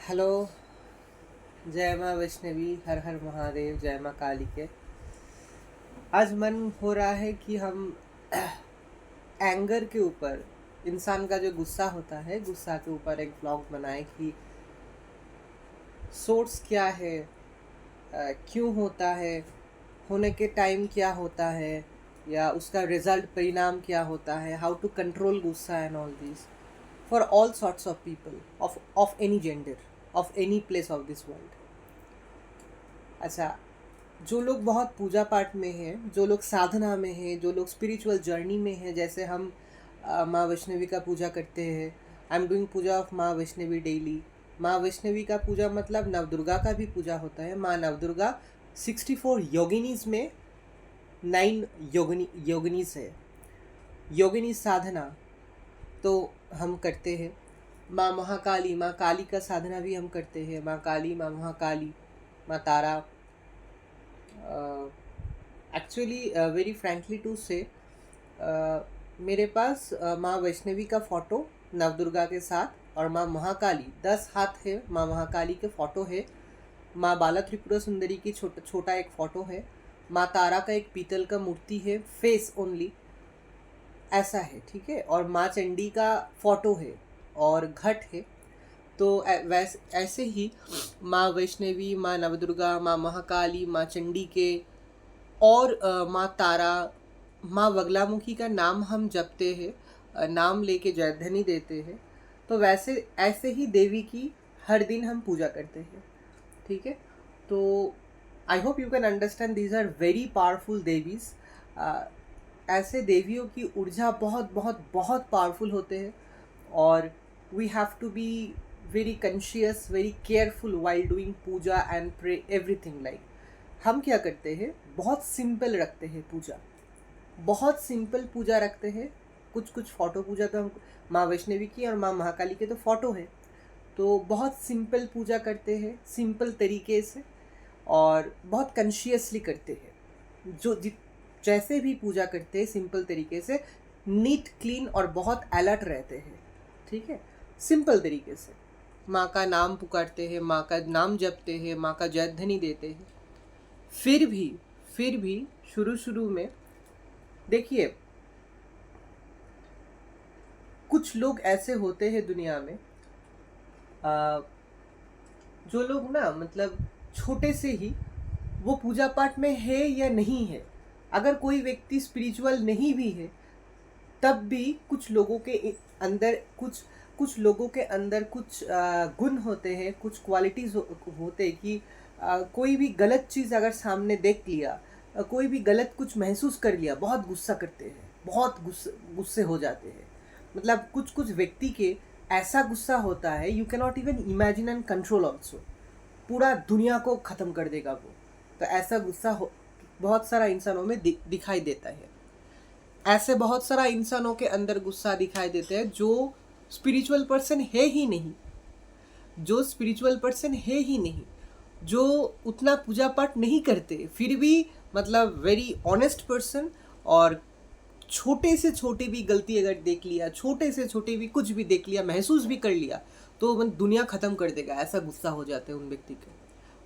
Hello. जय माँ वैष्णवी, हर हर महादेव, जय माँ काली के। आज मन हो रहा है कि हम एंगर के ऊपर, इंसान का जो गुस्सा होता है, गुस्सा के ऊपर एक ब्लॉग बनाए कि सोर्स क्या है, क्यों होता है, होने के टाइम क्या होता है, या उसका रिजल्ट परिणाम क्या होता है, हाउ टू कंट्रोल गुस्सा and all this for all sorts of people of any gender, of any place of this world. अच्छा, जो लोग बहुत पूजा पाठ में हैं, जो लोग साधना में हैं, जो लोग स्पिरिचुअल जर्नी में हैं, जैसे हम माँ वैष्णवी का पूजा करते हैं। I am doing puja of Maa Vaishnavi daily. माँ वैष्णवी का पूजा मतलब नवदुर्गा का भी पूजा होता है। माँ नवदुर्गा 64 योगिनीज में 9 योगिनीज है। योगिनी साधना तो हम करते हैं। माँ महाकाली, माँ काली का साधना भी हम करते हैं। माँ काली, माँ महाकाली, माँ तारा। एक्चुअली वेरी फ्रैंकली टू से, मेरे पास माँ वैष्णवी का फ़ोटो नवदुर्गा के साथ और माँ महाकाली 10 हाथ है, माँ महाकाली के फ़ोटो है। माँ बाला त्रिपुरा सुंदरी की छोटा एक फ़ोटो है। माँ तारा का एक पीतल का मूर्ति है, फेस ओनली, ऐसा है, ठीक है। और माँ चंडी का फ़ोटो है और घट है। तो ऐसे ही माँ वैष्णवी, माँ नवदुर्गा, माँ महाकाली, माँ चंडी के और माँ तारा, माँ बगलामुखी का नाम हम जपते हैं, नाम लेके जयध्वनि देते हैं। तो वैसे ऐसे ही देवी की हर दिन हम पूजा करते हैं, ठीक है। तो I hope you can understand, these are very powerful देवीज। ऐसे देवियों की ऊर्जा बहुत बहुत बहुत पावरफुल होते हैं। और we have to be very conscious, very careful while doing puja and pray everything. Like हम क्या करते हैं, बहुत सिंपल रखते हैं पूजा, बहुत सिंपल पूजा रखते हैं। कुछ कुछ फ़ोटो पूजा तो हम माँ वैष्णवी की और माँ महाकाली के तो फ़ोटो है, तो बहुत सिंपल पूजा करते हैं, सिंपल तरीके से, और बहुत कॉन्शियसली करते हैं। जैसे भी पूजा करते हैं सिंपल तरीके से, नीट क्लीन और बहुत अलर्ट रहते हैं, ठीक है। सिंपल तरीके से माँ का नाम पुकारते हैं, माँ का नाम जपते हैं, माँ का जयध्वनि देते हैं। फिर भी फिर भी शुरू शुरू में देखिए, कुछ लोग ऐसे होते हैं दुनिया में, आ, जो लोग ना, मतलब छोटे से ही वो पूजा पाठ में है या नहीं है। अगर कोई व्यक्ति स्पिरिचुअल नहीं भी है, तब भी कुछ लोगों के अंदर कुछ लोगों के अंदर कुछ गुण होते हैं, कुछ क्वालिटीज़ होते हैं कि कोई भी गलत चीज़ अगर सामने देख लिया, कोई भी गलत कुछ महसूस कर लिया, बहुत गुस्सा करते हैं, बहुत गुस्से हो जाते हैं। मतलब कुछ कुछ व्यक्ति के ऐसा गुस्सा होता है, you can not even imagine and control also. पूरा दुनिया को ख़त्म कर देगा वो। तो ऐसा गुस्सा बहुत सारा इंसानों में दिखाई देता है। ऐसे बहुत सारा इंसानों के अंदर गुस्सा दिखाई देते हैं जो स्पिरिचुअल पर्सन है ही नहीं, जो स्पिरिचुअल पर्सन है ही नहीं, जो उतना पूजा पाठ नहीं करते, फिर भी मतलब वेरी ऑनेस्ट पर्सन। और छोटे से छोटे भी गलती अगर देख लिया, छोटे से छोटे भी कुछ भी देख लिया, महसूस भी कर लिया, तो वो दुनिया ख़त्म कर देगा, ऐसा गुस्सा हो जाते हैं उन व्यक्ति के।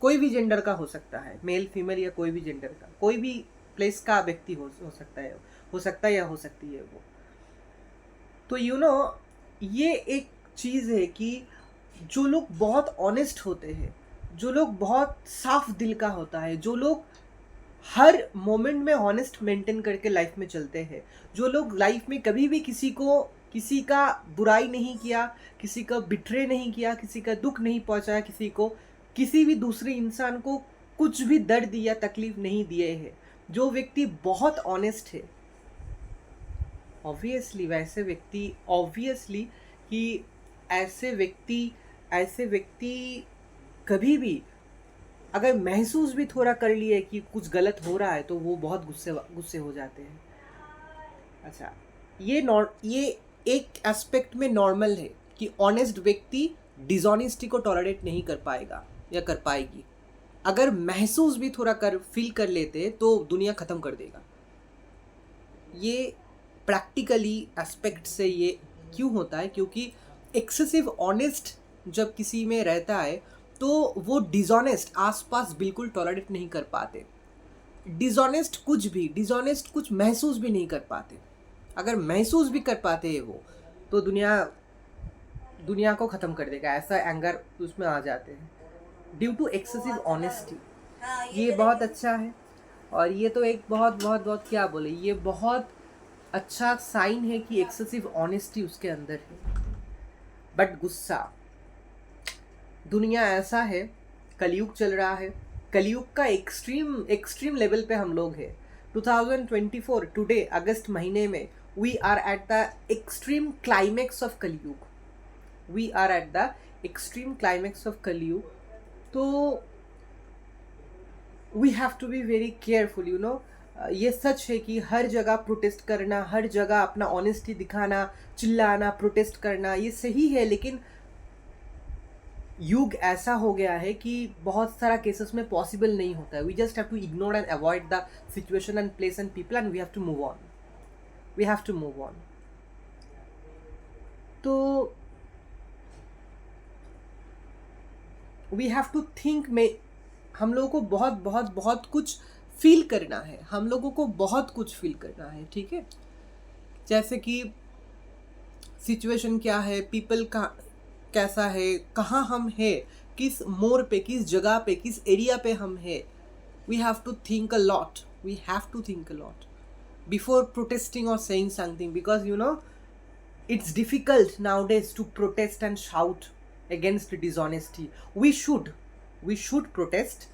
कोई भी जेंडर का हो सकता है, मेल फीमेल या कोई भी जेंडर का, कोई भी प्लेस का व्यक्ति हो सकता है, हो सकता है या हो सकती है वो। तो ये एक चीज़ है कि जो लोग बहुत ऑनेस्ट होते हैं, जो लोग बहुत साफ दिल का होता है, जो लोग हर मोमेंट में ऑनेस्ट मेंटेन करके लाइफ में चलते हैं, जो लोग लाइफ में कभी भी किसी का बुराई नहीं किया, किसी का बिट्रे नहीं किया, किसी का दुख नहीं पहुंचाया, किसी भी दूसरे इंसान को कुछ भी दर्द या तकलीफ नहीं दिए हैं, जो व्यक्ति बहुत ऑनेस्ट है, ऑब्वियसली वैसे व्यक्ति ऑब्वियसली कि ऐसे व्यक्ति कभी भी अगर महसूस भी थोड़ा कर लिए कि कुछ गलत हो रहा है, तो वो बहुत गुस्से गुस्से हो जाते हैं। अच्छा, ये एक एस्पेक्ट में नॉर्मल है कि ऑनेस्ट व्यक्ति डिसऑनेस्टी को टॉलरेट नहीं कर पाएगा या कर पाएगी। अगर महसूस भी थोड़ा कर फील कर लेते तो दुनिया ख़त्म कर देगा। ये प्रैक्टिकली एस्पेक्ट से ये क्यों होता है, क्योंकि एक्सेसिव ऑनेस्ट जब किसी में रहता है तो वो डिसऑनेस्ट आसपास बिल्कुल टॉलरेट नहीं कर पाते। डिसऑनेस्ट कुछ महसूस भी नहीं कर पाते। अगर महसूस भी कर पाते हैं वो, तो दुनिया को ख़त्म कर देगा, ऐसा एंगर उसमें आ जाते हैं ड्यू टू एक्सेसिव ऑनेस्टी। ये बहुत अच्छा है, और ये तो एक बहुत बहुत बहुत क्या बोले, ये बहुत अच्छा साइन है कि एक्सेसिव ऑनेस्टी उसके अंदर है। बट गुस्सा, दुनिया ऐसा है, कलयुग चल रहा है, कलयुग का एक्सट्रीम लेवल पे हम लोग हैं। 2024 टुडे अगस्त महीने में we are at the extreme climax of Kalyug. We are at the extreme climax of Kalyug. तो we have to be very careful, you know. ये सच है कि हर जगह प्रोटेस्ट करना, हर जगह अपना ऑनेस्टी दिखाना, चिल्लाना, प्रोटेस्ट करना, ये सही है, लेकिन युग ऐसा हो गया है कि बहुत सारा केसेस में पॉसिबल नहीं होता है। We just have to ignore and avoid the situation and place and people, and we have to move on. We have to move on. तो वी हैव टू थिंक में हम लोगों को बहुत बहुत बहुत कुछ फील करना है, हम लोगों को बहुत कुछ फील करना है, ठीक है। जैसे कि सिचुएशन क्या है, पीपल का कैसा है, कहाँ हम है, किस मोड़ पे, किस जगह पे, किस एरिया पे हम है। We have to think a lot, we have to think a lot before protesting और saying something, because you know it's difficult nowadays to protest and shout against dishonesty. We should protest,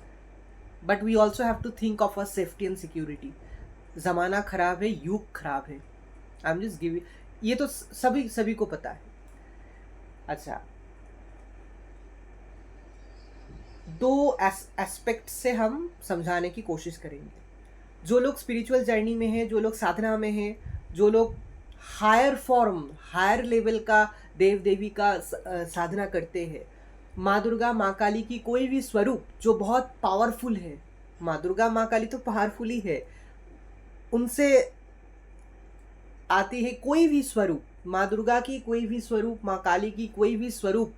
but we also have to think of our safety and security. ज़माना ख़राब है, युग ख़राब है। I'm just giving, ये तो सभी को पता है। अच्छा, दो एस्पेक्ट से हम समझाने की कोशिश करेंगे। जो लोग स्पिरिचुअल जर्नी में हैं, जो लोग साधना में हैं, जो लोग हायर फॉर्म, हायर लेवल का देव देवी का साधना करते हैं, माँ दुर्गा, माँ काली की कोई भी स्वरूप जो बहुत पावरफुल है, माँ दुर्गा, माँ काली तो पावरफुल ही है, उनसे आती है कोई भी स्वरूप, माँ दुर्गा की कोई भी स्वरूप, माँ काली की कोई भी स्वरूप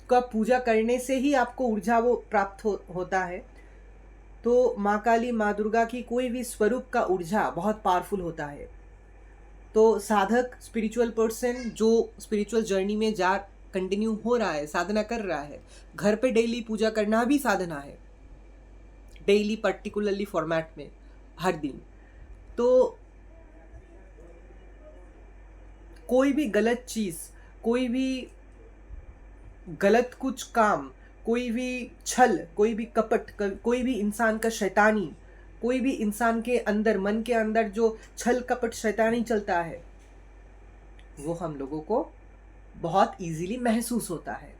का पूजा करने से ही आपको ऊर्जा वो प्राप्त होता है। तो माँ काली, माँ दुर्गा की कोई भी स्वरूप का ऊर्जा बहुत पावरफुल होता है। तो साधक, स्पिरिचुअल पर्सन जो स्पिरिचुअल जर्नी में कंटिन्यू हो रहा है, साधना कर रहा है, घर पे डेली पूजा करना भी साधना है, डेली पर्टिकुलरली फॉर्मेट में हर दिन। तो कोई भी गलत चीज़, कोई भी गलत कुछ काम, कोई भी छल, कोई भी कपट, कोई भी इंसान का शैतानी, कोई भी इंसान के अंदर, मन के अंदर जो छल कपट शैतानी चलता है, वो हम लोगों को बहुत इजीली महसूस होता है।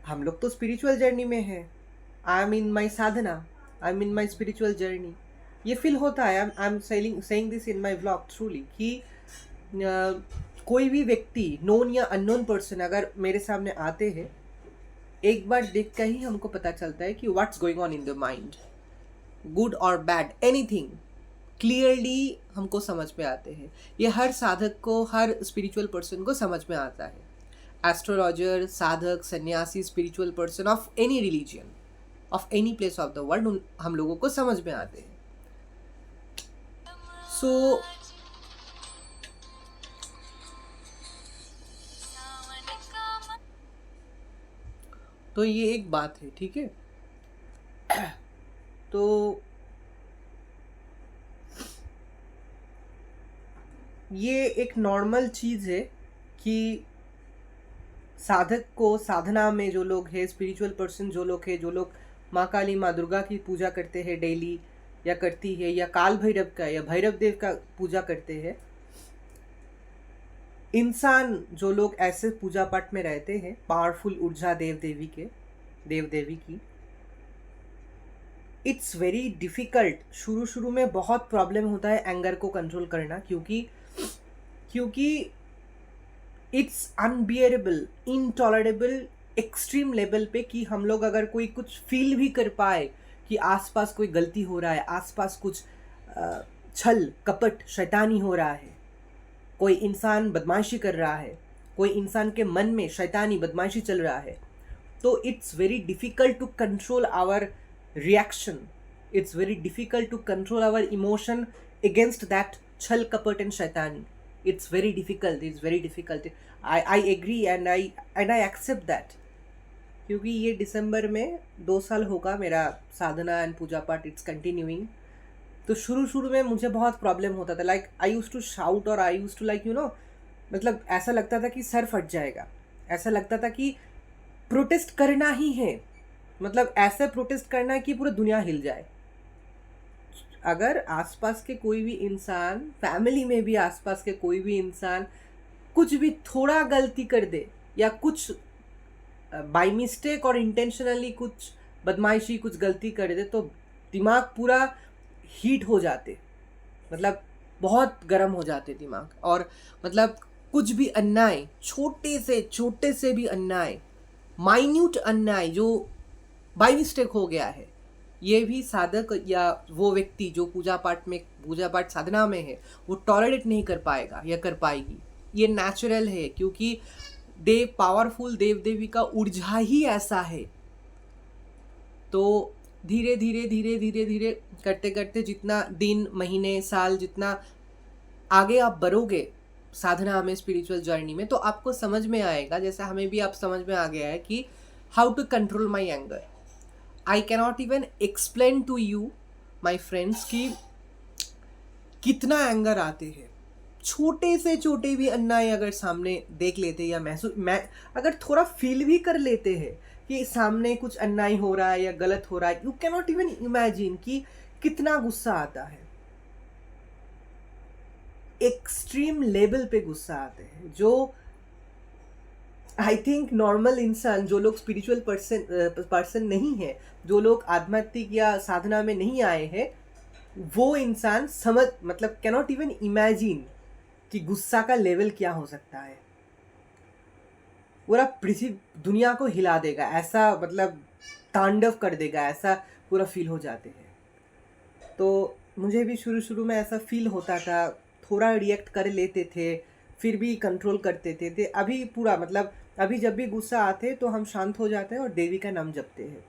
हम लोग तो स्पिरिचुअल जर्नी में हैं, I M in my Sadhana, I am in my spiritual journey, ये फील होता है। आई am saying this in my vlog थ्रूली कि कोई भी व्यक्ति, नोन या अननोन पर्सन अगर मेरे सामने आते हैं, एक बार देख कर ही हमको पता चलता है कि what's going on in the mind, good और बैड, एनीथिंग क्लियरली हमको समझ में आते हैं। ये हर साधक को, हर स्पिरिचुअल पर्सन को समझ में आता है। एस्ट्रोलॉजर, साधक, सन्यासी, spiritual person of any religion, of any place of the world, हम लोगों को समझ में आते हैं। सो तो ये एक बात है, ठीक है। तो ये एक नॉर्मल चीज़ है कि साधक को, साधना में जो लोग हैं, स्पिरिचुअल पर्सन जो लोग हैं, जो लोग माँ काली, माँ दुर्गा की पूजा करते हैं डेली, या करती है, या काल भैरव का या भैरव देव का पूजा करते हैं, इंसान जो लोग ऐसे पूजा पाठ में रहते हैं, पावरफुल ऊर्जा देव देवी की, इट्स वेरी डिफ़िकल्ट। शुरू में बहुत प्रॉब्लम होता है एंगर को कंट्रोल करना, क्योंकि it's unbearable, intolerable, extreme level पे कि हम लोग अगर कोई कुछ फील भी कर पाए कि आसपास कोई गलती हो रहा है, आसपास कुछ छल कपट शैतानी हो रहा है, कोई इंसान बदमाशी कर रहा है, कोई इंसान के मन में शैतानी बदमाशी चल रहा है, तो it's very difficult to control our reaction, it's very difficult to control our emotion against that छल कपट एंड शैतानी. It's very difficult, it's very difficult. I agree and I accept that. क्योंकि ये दिसंबर में 2 साल होगा मेरा साधना एंड पूजा पाठ इट्स कंटिन्यूइंग. तो शुरू में मुझे बहुत प्रॉब्लम होता था. Like I use to shout और आई यूज टू लाइक मतलब ऐसा लगता था कि सर फट जाएगा. ऐसा लगता था कि प्रोटेस्ट करना ही है, मतलब ऐसा प्रोटेस्ट करना है कि पूरा दुनिया हिल जाए. अगर आसपास के कोई भी इंसान, फैमिली में भी आसपास के कोई भी इंसान कुछ भी थोड़ा गलती कर दे या कुछ बाय मिस्टेक और इंटेंशनली कुछ बदमाशी कुछ गलती कर दे, तो दिमाग पूरा हीट हो जाते, मतलब बहुत गर्म हो जाते दिमाग. और मतलब कुछ भी अन्याय, छोटे से भी अन्याय, माइन्यूट अन्याय जो बाय मिस्टेक हो गया है, ये भी साधक या वो व्यक्ति जो पूजा पाठ साधना में है, वो टॉलरेट नहीं कर पाएगा या कर पाएगी. ये नेचुरल है, क्योंकि पावरफुल देव देवी का ऊर्जा ही ऐसा है. तो धीरे धीरे करते करते जितना दिन, महीने, साल जितना आगे आप बढ़ोगे साधना में, स्पिरिचुअल जर्नी में, तो आपको समझ में आएगा, जैसे हमें भी आप समझ में आ गया है कि how to control my anger. I cannot even explain to you, my friends, कि कितना एंगर आते हैं. छोटे से छोटे भी अन्याय अगर सामने देख लेते या अगर थोड़ा फील भी कर लेते हैं कि सामने कुछ अन्याय हो रहा है या गलत हो रहा है, यू कैनॉट इवन इमेजिन कि कितना गुस्सा आता है. एक्सट्रीम लेवल पे गुस्सा आते हैं, जो आई थिंक नॉर्मल इंसान, जो लोग स्पिरिचुअल पर्सन नहीं है, जो लोग आध्यात्मिक या साधना में नहीं आए हैं, वो इंसान मतलब कैनॉट इवन इमेजिन कि गुस्सा का लेवल क्या हो सकता है. पूरा पृथ्वी दुनिया को हिला देगा, ऐसा मतलब तांडव कर देगा, ऐसा पूरा फील हो जाते हैं. तो मुझे भी शुरू में ऐसा फील होता था, थोड़ा रिएक्ट कर लेते थे, फिर भी कंट्रोल करते थे. अभी पूरा मतलब अभी जब भी गुस्सा आते तो हम शांत हो जाते हैं और देवी का नाम जपते हैं,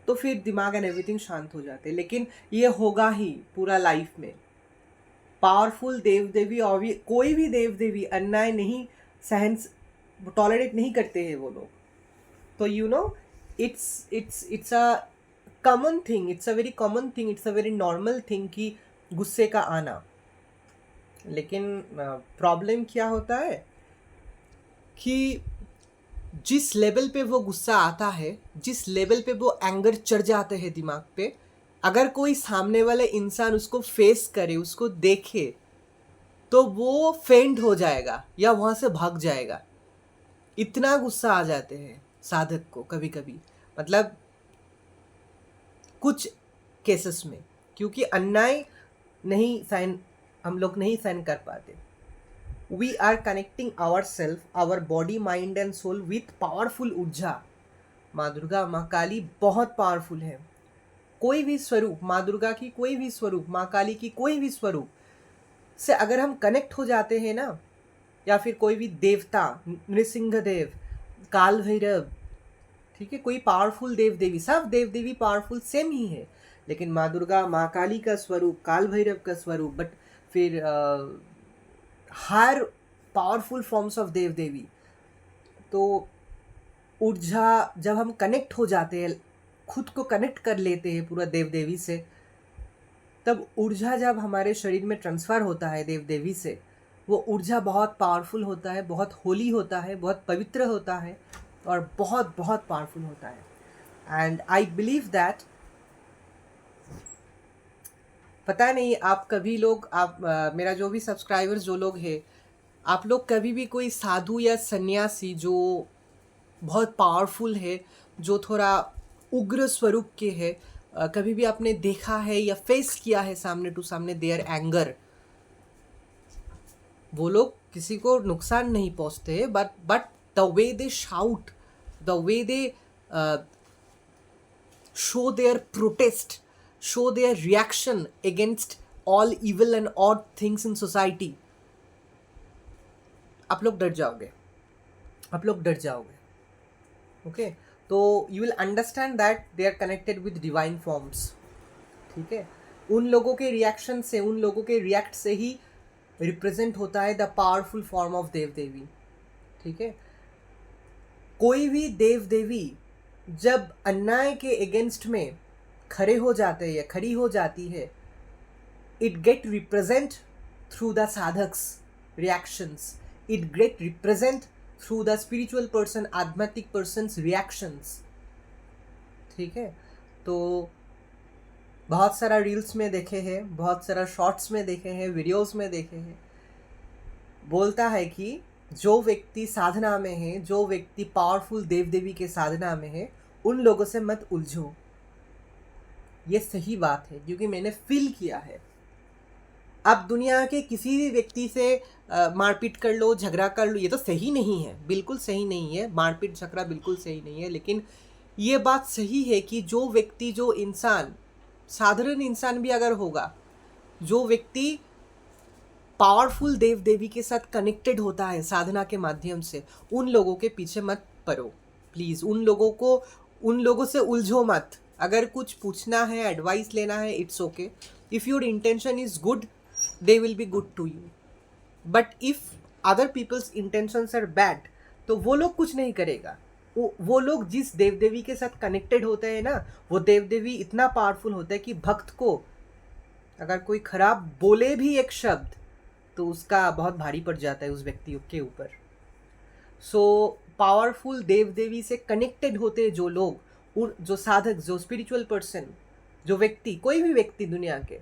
तो फिर दिमाग एंड एवरीथिंग शांत हो जाते हैं. लेकिन ये होगा ही पूरा लाइफ में. पावरफुल देव देवी और कोई भी देव देवी अन्याय नहीं टॉलरेट नहीं करते हैं वो लोग. तो it's a common thing, it's a very common thing, it's a very normal thing कि गुस्से का आना. लेकिन प्रॉब्लम क्या होता है कि जिस लेवल पे वो गुस्सा आता है, जिस लेवल पे वो एंगर चढ़ जाते हैं दिमाग पे, अगर कोई सामने वाला इंसान उसको फेस करे, उसको देखे, तो वो फेंट हो जाएगा या वहाँ से भाग जाएगा. इतना गुस्सा आ जाते हैं साधक को कभी कभी, मतलब कुछ केसेस में, क्योंकि अन्याय हम लोग नहीं सहन कर पाते. We are connecting ourselves, our body, mind and soul with powerful ऊर्जा. माँ दुर्गा, माँ काली बहुत पावरफुल है. कोई भी स्वरूप, माँ दुर्गा की कोई भी स्वरूप, माँ काली की कोई भी स्वरूप से अगर हम कनेक्ट हो जाते हैं ना, या फिर कोई भी देवता, नृसिंह देव, काल भैरव, ठीक है, कोई पावरफुल देव देवी, सब देव देवी पावरफुल सेम ही है. लेकिन माँ दुर्गा, माँ काली का स्वरूप, काल भैरव का स्वरूप, बट फिर हर पावरफुल फॉर्म्स ऑफ देव देवी. तो ऊर्जा जब हम कनेक्ट हो जाते हैं, खुद को कनेक्ट कर लेते हैं पूरा देव देवी से, तब ऊर्जा जब हमारे शरीर में ट्रांसफ़र होता है देव देवी से, वो ऊर्जा बहुत पावरफुल होता है, बहुत होली होता है, बहुत पवित्र होता है और बहुत बहुत पावरफुल होता है. एंड आई बिलीव दैट, पता नहीं आप कभी लोग, मेरा जो भी सब्सक्राइबर्स जो लोग हैं, आप लोग कभी भी कोई साधु या सन्यासी जो बहुत पावरफुल है, जो थोड़ा उग्र स्वरूप के है, कभी भी आपने देखा है या फेस किया है सामने टू सामने देयर एंगर. वो लोग किसी को नुकसान नहीं पहुंचते, but the way they shout, the way they show their protest, show their reaction against all evil and odd things in society, आप लोग डर जाओगे, आप लोग डर जाओगे। ओके, तो you will understand that they are connected with divine forms. ठीक है, उन लोगों के रिएक्शन से, उन लोगों के रिएक्ट से ही रिप्रेजेंट होता है द पावरफुल फॉर्म ऑफ देव देवी। ठीक है, कोई भी देव देवी जब अन्याय के अगेंस्ट में खड़े हो जाते हैं या खड़ी हो जाती है, it get represent through the sadhaks reactions, it get represent through the spiritual person, आध्यात्मिक person's reactions। ठीक है, तो बहुत सारा रील्स में देखे हैं, बहुत सारा शॉर्ट्स में देखे हैं, वीडियोस में देखे हैं, बोलता है कि जो व्यक्ति साधना में है, जो व्यक्ति पावरफुल देव देवी के साधना में है, उन लोगों से मत उलझो। ये सही बात है, क्योंकि मैंने फील किया है। आप दुनिया के किसी भी व्यक्ति से मारपीट कर लो, झगड़ा कर लो, ये तो सही नहीं है, बिल्कुल सही नहीं है, मारपीट झगड़ा बिल्कुल सही नहीं है। लेकिन ये बात सही है कि जो व्यक्ति, जो इंसान, साधारण इंसान भी अगर होगा, जो व्यक्ति पावरफुल देव देवी के साथ कनेक्टेड होता है साधना के माध्यम से, उन लोगों के पीछे मत पड़ो प्लीज़। उन लोगों से उलझो मत। अगर कुछ पूछना है, एडवाइस लेना है, it's okay. If your intention is good, they will be good to you, but if other people's intentions are bad, तो वो लोग कुछ नहीं करेगा। वो लोग जिस देव देवी के साथ कनेक्टेड होते हैं ना, वो देव देवी इतना पावरफुल होता है कि भक्त को अगर कोई खराब बोले भी एक शब्द, तो उसका बहुत भारी पड़ जाता है उस व्यक्ति के ऊपर। सो पावरफुल देव देवी से कनेक्टेड होते जो लोग, जो साधक, जो स्पिरिचुअल पर्सन, जो व्यक्ति, कोई भी व्यक्ति दुनिया के,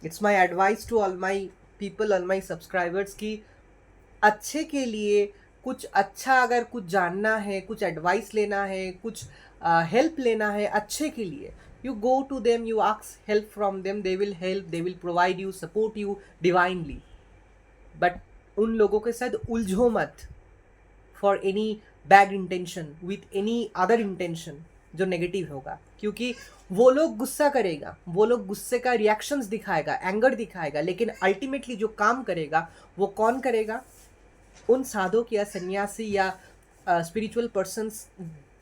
it's my advice to all my people, all my subscribers, की अच्छे के लिए कुछ अच्छा, अगर कुछ जानना है, कुछ एडवाइस लेना है, कुछ हेल्प लेना है अच्छे के लिए, you go to them, you ask help from them, they will help, they will provide you, support you divinely, but उन लोगों के साथ उलझो मत for any bad intention, with any other intention जो नेगेटिव होगा, क्योंकि वो लोग गुस्सा करेगा, वो लोग गुस्से का रिएक्शंस दिखाएगा, एंगर दिखाएगा, लेकिन अल्टीमेटली जो काम करेगा वो कौन करेगा? उन साधक या सन्यासी या स्पिरिचुअल पर्सन्स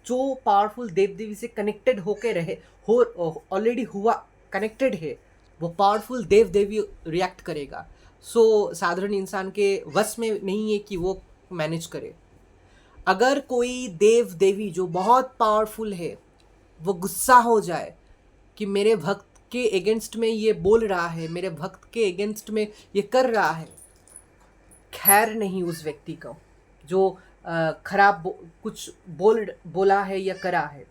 जो पावरफुल देव देवी से कनेक्टेड होके रहे हो, ऑलरेडी हुआ कनेक्टेड है, वो पावरफुल देव देवी रिएक्ट करेगा। सो साधारण इंसान के वश में नहीं है कि वो मैनेज करे। अगर कोई देव देवी जो बहुत पावरफुल है वो गुस्सा हो जाए कि मेरे भक्त के अगेंस्ट में ये बोल रहा है, मेरे भक्त के अगेंस्ट में ये कर रहा है, खैर नहीं उस व्यक्ति को जो खराब कुछ बोला है या करा है।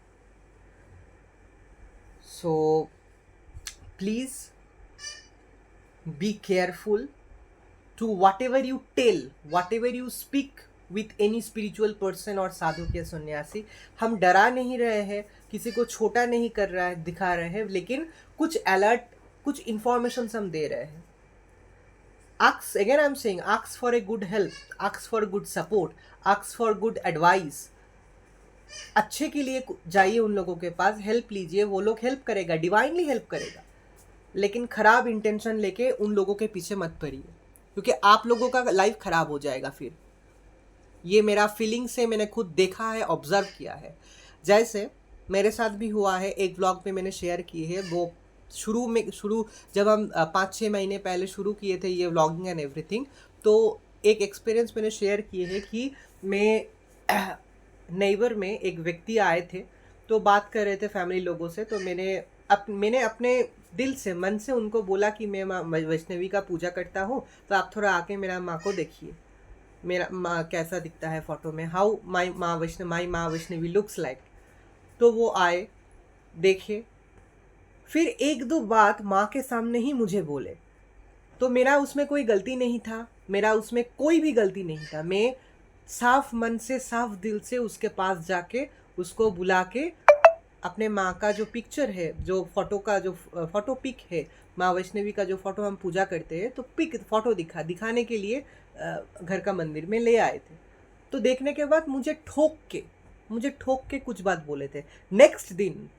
So please be careful to whatever you tell, whatever you speak with any spiritual person और साधु के सन्यासी। हम डरा नहीं रहे हैं, किसी को छोटा नहीं कर रहा है, दिखा रहे हैं, लेकिन कुछ अलर्ट, कुछ इंफॉर्मेशन हम दे रहे हैं। Ask, again I'm saying, ask for a good help, ask for good support, ask for good advice। अच्छे के लिए जाइए उन लोगों के पास, हेल्प लीजिए, वो लोग हेल्प करेगा, डिवाइनली हेल्प करेगा, लेकिन खराब इंटेंशन लेके उन लोगों के पीछे मत पड़िए, क्योंकि आप लोगों का लाइफ खराब हो जाएगा फिर। ये मेरा फीलिंग से मैंने खुद देखा है, ऑब्जर्व किया है। जैसे मेरे साथ भी हुआ है, एक व्लॉग में मैंने शेयर की है। वो शुरू जब हम 5-6 महीने पहले शुरू किए थे ये व्लॉगिंग एंड एवरीथिंग, तो एक एक्सपीरियंस मैंने शेयर किए है कि मैं नेबर में एक व्यक्ति आए थे, तो बात कर रहे थे फैमिली लोगों से, तो मैंने अपने दिल से, मन से उनको बोला कि मैं माँ वैष्णवी का पूजा करता हूँ, तो आप थोड़ा आके मेरा माँ को देखिए, मेरा माँ कैसा दिखता है फोटो में, हाउ माई माँ वैष्णवी लुक्स लाइक। तो वो आए, देखे, फिर 1-2 बात माँ के सामने ही मुझे बोले, तो मेरा उसमें कोई गलती नहीं था, मेरा उसमें कोई भी गलती नहीं था। मैं साफ मन से, साफ दिल से उसके पास जाके, उसको बुला के, अपने माँ का जो पिक्चर है, जो फोटो पिक है, माँ वैष्णवी का जो फोटो हम पूजा करते हैं, तो पिक फोटो दिखाने के लिए घर का मंदिर में ले आए थे। तो देखने के बाद मुझे ठोक के कुछ बात बोले थे। नेक्स्ट दिन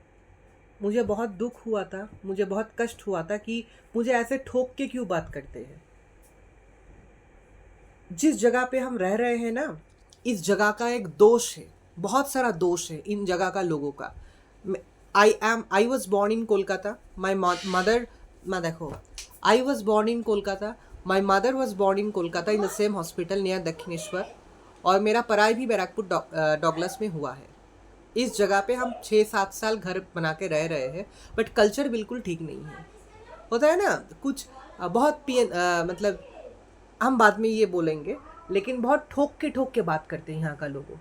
मुझे बहुत दुख हुआ था, मुझे बहुत कष्ट हुआ था कि मुझे ऐसे ठोक के क्यों बात करते हैं। जिस जगह पे हम रह रहे हैं ना, इस जगह का एक दोष है, बहुत सारा दोष है इन जगह का लोगों का। I was born in Kolkata, my mother, मैं देखो, I was born in Kolkata, my mother was born in Kolkata in the same hospital near Dakshineswar, और मेरा पढ़ाई भी बैराकपुर डॉगलस में हुआ है। इस जगह पे हम 6-7 साल घर बना के रह रहे हैं, बट कल्चर बिल्कुल ठीक नहीं है। होता है ना कुछ बहुत मतलब हम बाद में ये बोलेंगे, लेकिन बहुत ठोक के बात करते हैं यहाँ का लोगों।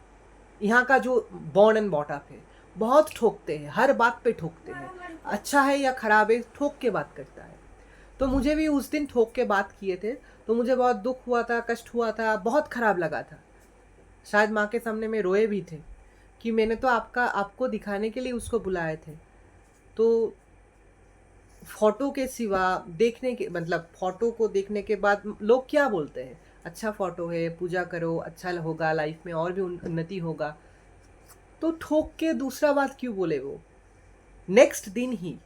यहाँ का जो बॉर्न एंड बॉट अप है, बहुत ठोकते हैं, हर बात पे ठोकते हैं, अच्छा है या खराब है ठोक के बात करता है। तो मुझे भी उस दिन ठोक के बात किए थे, तो मुझे बहुत दुख हुआ था, कष्ट हुआ था, बहुत खराब लगा था। शायद माँ के सामने में रोए भी थे कि मैंने तो आपको दिखाने के लिए उसको बुलाए थे, तो फोटो के सिवा देखने के, मतलब फोटो को देखने के बाद लोग क्या बोलते हैं, अच्छा फोटो है, पूजा करो, अच्छा होगा, लाइफ में और भी उन्नति होगा। तो ठोक के दूसरा बात क्यों बोले वो। नेक्स्ट दिन ही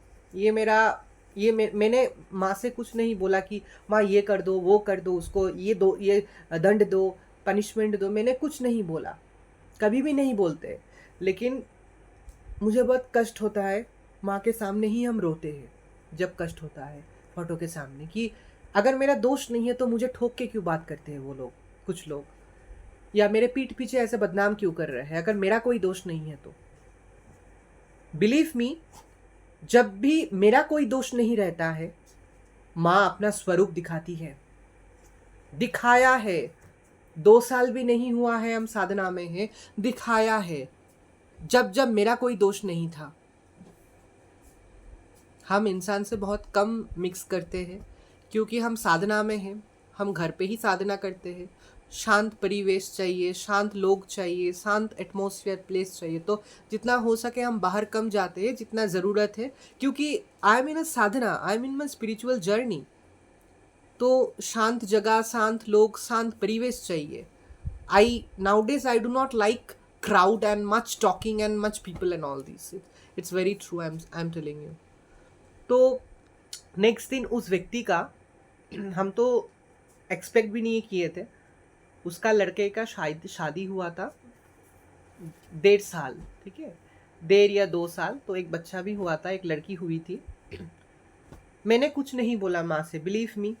मैंने माँ से कुछ नहीं बोला कि माँ ये कर दो, वो कर दो, उसको ये दो, ये दंड दो, पनिशमेंट दो, मैंने कुछ नहीं बोला, कभी भी नहीं बोलते। लेकिन मुझे बहुत कष्ट होता है, माँ के सामने ही हम रोते हैं जब कष्ट होता है फोटो के सामने, कि अगर मेरा दोष नहीं है तो मुझे ठोक के क्यों बात करते हैं वो लोग, कुछ लोग, या मेरे पीठ पीछे ऐसे बदनाम क्यों कर रहे हैं अगर मेरा कोई दोष नहीं है तो। बिलीव मी, जब भी मेरा कोई दोष नहीं रहता है, माँ अपना स्वरूप दिखाती है, दिखाया है। 2 साल भी नहीं हुआ है हम साधना में है, दिखाया है। जब जब मेरा कोई दोष नहीं था। हम इंसान से बहुत कम मिक्स करते हैं क्योंकि हम साधना में हैं, हम घर पे ही साधना करते हैं। शांत परिवेश चाहिए, शांत लोग चाहिए, शांत एटमॉस्फेयर प्लेस चाहिए, तो जितना हो सके हम बाहर कम जाते हैं जितना ज़रूरत है, क्योंकि I am in a Sadhana, I am in my spiritual journey. तो शांत जगह, शांत लोग, शांत परिवेश चाहिए। Nowadays I do not like crowd and much talking and much people and all these. It's very true, I'm telling you. तो next दिन उस व्यक्ति का हम तो एक्सपेक्ट भी नहीं किए थे, उसका लड़के का शादी हुआ था 1.5 साल, ठीक है, 1.5 या 2 साल, तो एक बच्चा भी हुआ था, एक लड़की हुई थी। मैंने कुछ नहीं बोला माँ से, बिलीव मी।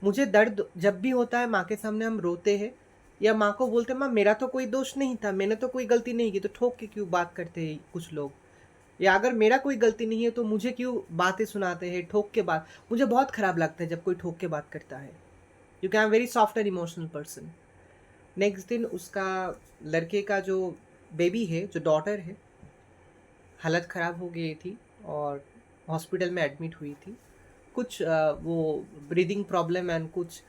मुझे दर्द जब भी होता है माँ के सामने हम रोते हैं, या माँ को बोलते माँ मेरा तो कोई दोष नहीं था, मैंने तो कोई गलती नहीं की, तो ठोक के क्यों बात करते हैं कुछ लोग, या अगर मेरा कोई गलती नहीं है तो मुझे क्यों बातें सुनाते हैं ठोक के बात। मुझे बहुत ख़राब लगता है जब कोई ठोक के बात करता है, क्योंकि I am very soft and emotional person. Next दिन उसका लड़के का जो बेबी है, जो डॉटर है, हालत ख़राब हो गई थी और हॉस्पिटल में एडमिट हुई थी। कुछ वो ब्रीदिंग प्रॉब्लम एंड कुछ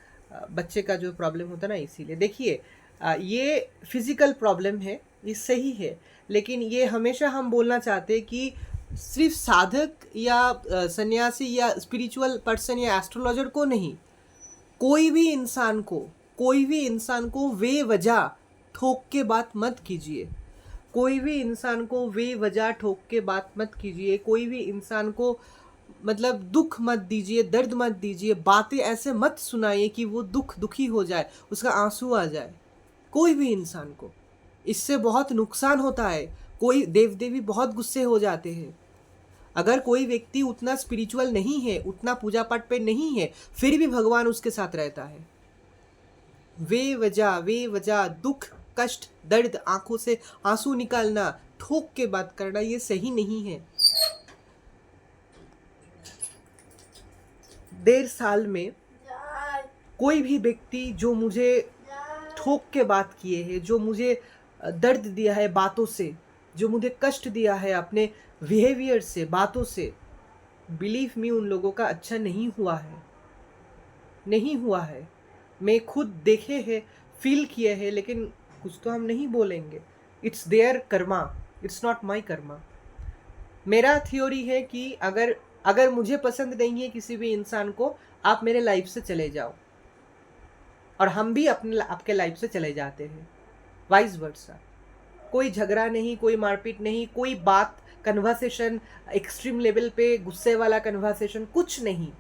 बच्चे का जो प्रॉब्लम होता है ना, इसीलिए। देखिए ये फिज़िकल प्रॉब्लम है, ये सही है, लेकिन ये हमेशा हम बोलना चाहते हैं कि सिर्फ साधक या सन्यासी या स्पिरिचुअल पर्सन या एस्ट्रोलॉजर को नहीं, कोई भी इंसान को बेवजह ठोक के बात मत कीजिए। कोई भी इंसान को बेवजह ठोक के बात मत कीजिए। कोई भी इंसान को मतलब दुख मत दीजिए, दर्द मत दीजिए, बातें ऐसे मत सुनाइए कि वो दुखी हो जाए, उसका आंसू आ जाए। कोई भी इंसान को इससे बहुत नुकसान होता है। कोई देव देवी बहुत गुस्से हो जाते हैं। अगर कोई व्यक्ति उतना स्पिरिचुअल नहीं है, उतना पूजा पाठ पे नहीं है, फिर भी भगवान उसके साथ रहता है। बेवजह दुख, कष्ट, दर्द, आंखों से आंसू निकालना, ठोक के बात करना, ये सही नहीं है। 1.5 साल में कोई भी व्यक्ति जो मुझे ठोक के बात किए है, जो मुझे दर्द दिया है बातों से, जो मुझे कष्ट दिया है अपने बिहेवियर से, बातों से, बिलीव मी उन लोगों का अच्छा नहीं हुआ है, नहीं हुआ है। मैं खुद देखे हैं, फील किए हैं, लेकिन कुछ तो हम नहीं बोलेंगे। It's their karma, it's not my karma. मेरा थ्योरी है कि अगर मुझे पसंद नहीं है किसी भी इंसान को, आप मेरे लाइफ से चले जाओ, और हम भी आपके लाइफ से चले जाते हैं, वाइस वर्सा। कोई झगड़ा नहीं, कोई मारपीट नहीं, कोई बात कन्वर्सेशन एक्सट्रीम लेवल पे गुस्से वाला कन्वर्सेशन, कुछ नहीं।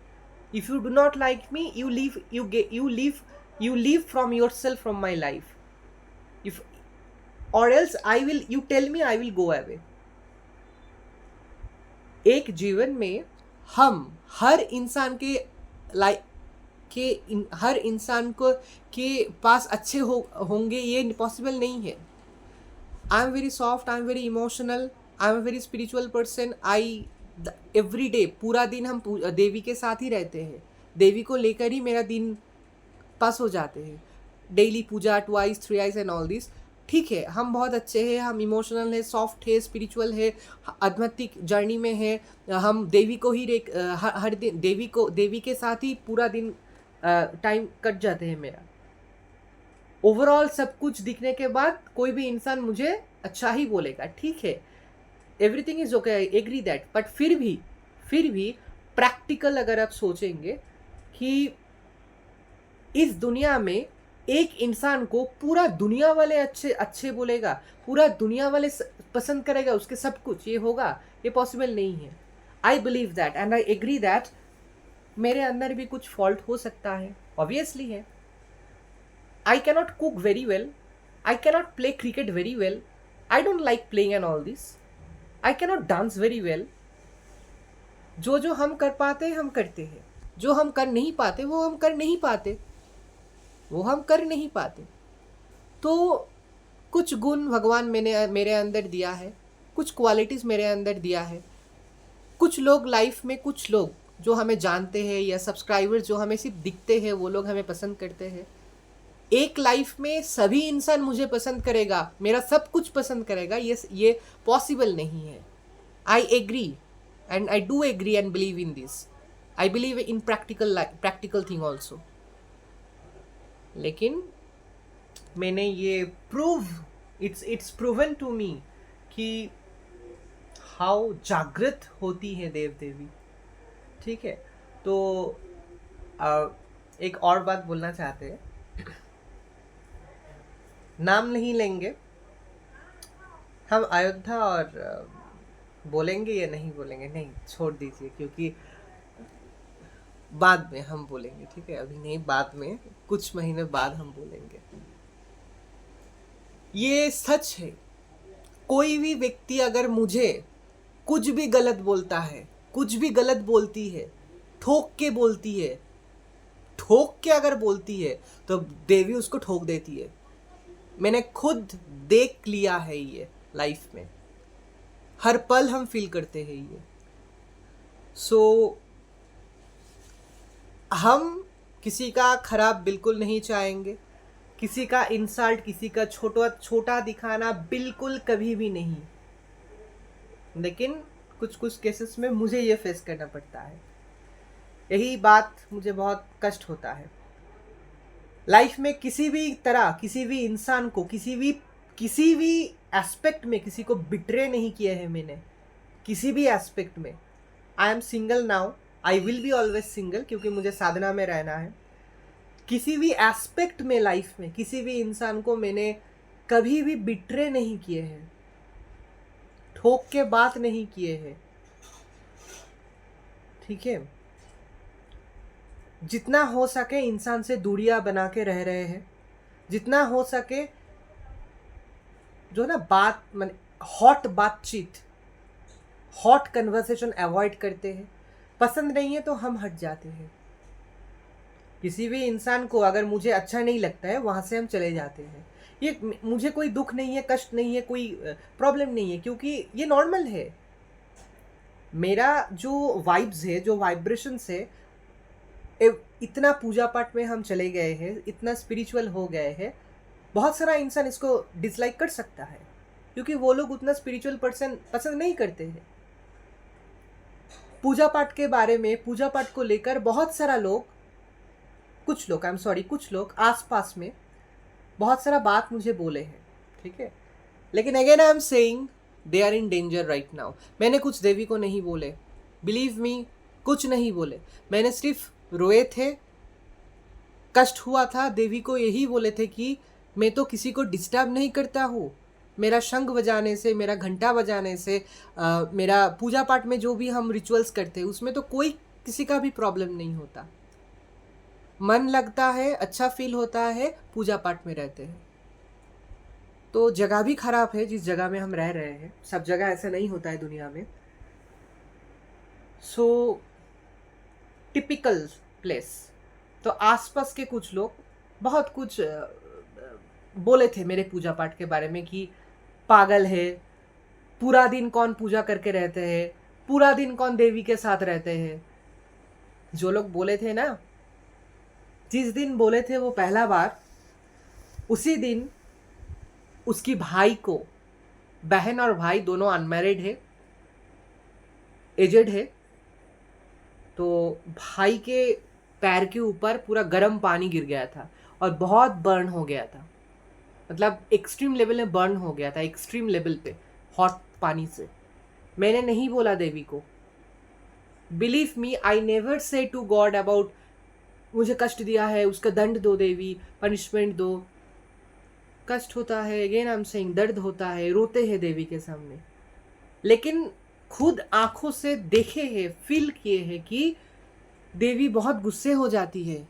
If you do not like me, you leave you leave from yourself from my life. If or else you tell me, I will go away. एक जीवन में हम हर इंसान के हर इंसान को के पास अच्छे होंगे ये पॉसिबल नहीं है. I am very soft, I am very emotional, I am a very spiritual person. Every day पूरा दिन हम देवी के साथ ही रहते हैं. देवी को लेकर ही मेरा दिन पास हो जाते हैं. Daily puja, twice, thrice and all this. ठीक है, हम बहुत अच्छे हैं, हम इमोशनल है, सॉफ्ट है, स्पिरिचुअल है, आध्यात्मिक जर्नी में है. हम देवी को ही हर दिन देवी के साथ ही पूरा दिन टाइम कट जाते हैं मेरा. ओवरऑल सब कुछ दिखने के बाद कोई भी इंसान मुझे अच्छा ही बोलेगा. ठीक है, everything is okay, I agree that. But फिर भी प्रैक्टिकल अगर आप सोचेंगे कि इस दुनिया में एक इंसान को पूरा दुनिया वाले अच्छे बोलेगा, पूरा दुनिया वाले पसंद करेगा उसके सब कुछ, ये होगा? ये पॉसिबल नहीं है. I believe that and I agree that मेरे अंदर भी कुछ फॉल्ट हो सकता है, ऑब्वियसली है. I cannot cook very well, I cannot play cricket very well, I don't like playing and all this. I cannot dance very well. जो हम कर पाते हैं हम करते हैं, जो हम कर नहीं पाते वो हम कर नहीं पाते. तो कुछ गुण भगवान मेरे अंदर दिया है, कुछ क्वालिटीज़ मेरे अंदर दिया है. कुछ लोग लाइफ में, कुछ लोग जो हमें जानते हैं या सब्सक्राइबर्स जो हमें सिर्फ दिखते हैं, वो लोग हमें पसंद करते हैं. एक लाइफ में सभी इंसान मुझे पसंद करेगा, मेरा सब कुछ पसंद करेगा, ये पॉसिबल नहीं है. I agree and I do agree and believe in this. I believe in practical thing also. लेकिन मैंने ये इट्स प्रूवन टू मी कि हाउ जागृत होती है देव देवी. ठीक है, तो एक और बात बोलना चाहते हैं. नाम नहीं लेंगे हम अयोध्या, और बोलेंगे या नहीं बोलेंगे, नहीं छोड़ दीजिए, क्योंकि बाद में हम बोलेंगे. ठीक है, अभी नहीं, बाद में कुछ महीने बाद हम बोलेंगे. ये सच है, कोई भी व्यक्ति अगर मुझे कुछ भी गलत बोलता है, कुछ भी गलत बोलती है, ठोक के अगर बोलती है तो देवी उसको ठोक देती है. मैंने खुद देख लिया है ये लाइफ में, हर पल हम फील करते हैं ये. सो हम किसी का खराब बिल्कुल नहीं चाहेंगे, किसी का इंसल्ट, किसी का छोटा दिखाना बिल्कुल कभी भी नहीं. लेकिन कुछ केसेस में मुझे ये फेस करना पड़ता है. यही बात मुझे बहुत कष्ट होता है. लाइफ में किसी भी तरह, किसी भी इंसान को, किसी भी एस्पेक्ट में किसी को बिट्रे नहीं किया है मैंने, किसी भी एस्पेक्ट में. I am single now, I will be always single, क्योंकि मुझे साधना में रहना है. किसी भी एस्पेक्ट में लाइफ में किसी भी इंसान को मैंने कभी भी बिट्रे नहीं किए हैं, ठोक के बात नहीं किए हैं. ठीक है, जितना हो सके इंसान से दूरियां बना के रह रहे हैं. जितना हो सके जो ना बातचीत, हॉट कन्वर्सेशन अवॉइड करते हैं. पसंद नहीं है तो हम हट जाते हैं. किसी भी इंसान को अगर मुझे अच्छा नहीं लगता है, वहाँ से हम चले जाते हैं. ये मुझे कोई दुख नहीं है, कष्ट नहीं है, कोई प्रॉब्लम नहीं है, क्योंकि ये नॉर्मल है. मेरा जो वाइब्स है, जो वाइब्रेशंस है, इतना पूजा पाठ में हम चले गए हैं, इतना स्पिरिचुअल हो गए हैं. बहुत सारा इंसान इसको डिसलाइक कर सकता है, क्योंकि वो लोग उतना स्पिरिचुअल पर्सन पसंद नहीं करते हैं. पूजा पाठ के बारे में, पूजा पाठ को लेकर बहुत सारा लोग, कुछ लोग आसपास में बहुत सारा बात मुझे बोले हैं. ठीक है, लेकिन again I am saying they are in danger right now. मैंने कुछ देवी को नहीं बोले, बिलीव मी, कुछ नहीं बोले. मैंने सिर्फ रोए थे, कष्ट हुआ था, देवी को यही बोले थे कि मैं तो किसी को डिस्टर्ब नहीं करता हूँ. मेरा शंख बजाने से, मेरा घंटा बजाने से, मेरा पूजा पाठ में जो भी हम रिचुअल्स करते हैं उसमें तो कोई किसी का भी प्रॉब्लम नहीं होता. मन लगता है, अच्छा फील होता है, पूजा पाठ में रहते हैं। तो जगह भी खराब है जिस जगह में हम रह रहे हैं, सब जगह ऐसा नहीं होता है दुनिया में। सो टिपिकल प्लेस। तो आसपास के कुछ लोग बहुत कुछ बोले थे मेरे पूजा पाठ के बारे में कि पागल है, पूरा दिन कौन पूजा करके रहते हैं, पूरा दिन कौन देवी के साथ रहते हैं। जो लोग बोले थे ना, जिस दिन बोले थे वो पहला बार, उसी दिन उसकी भाई को, बहन और भाई दोनों अनमैरिड है, एजेड है, तो भाई के पैर के ऊपर पूरा गर्म पानी गिर गया था और बहुत बर्न हो गया था। मतलब एक्सट्रीम लेवल में बर्न हो गया था, एक्सट्रीम लेवल पे, हॉट पानी से। मैंने नहीं बोला देवी को, believe me, I never say to God about मुझे कष्ट दिया है उसका दंड दो देवी, पनिशमेंट दो। कष्ट होता है, अगेन आई एम सेइंग, दर्द होता है, रोते हैं देवी के सामने, लेकिन खुद आंखों से देखे हैं, फील किए हैं कि देवी बहुत गुस्से हो जाती है,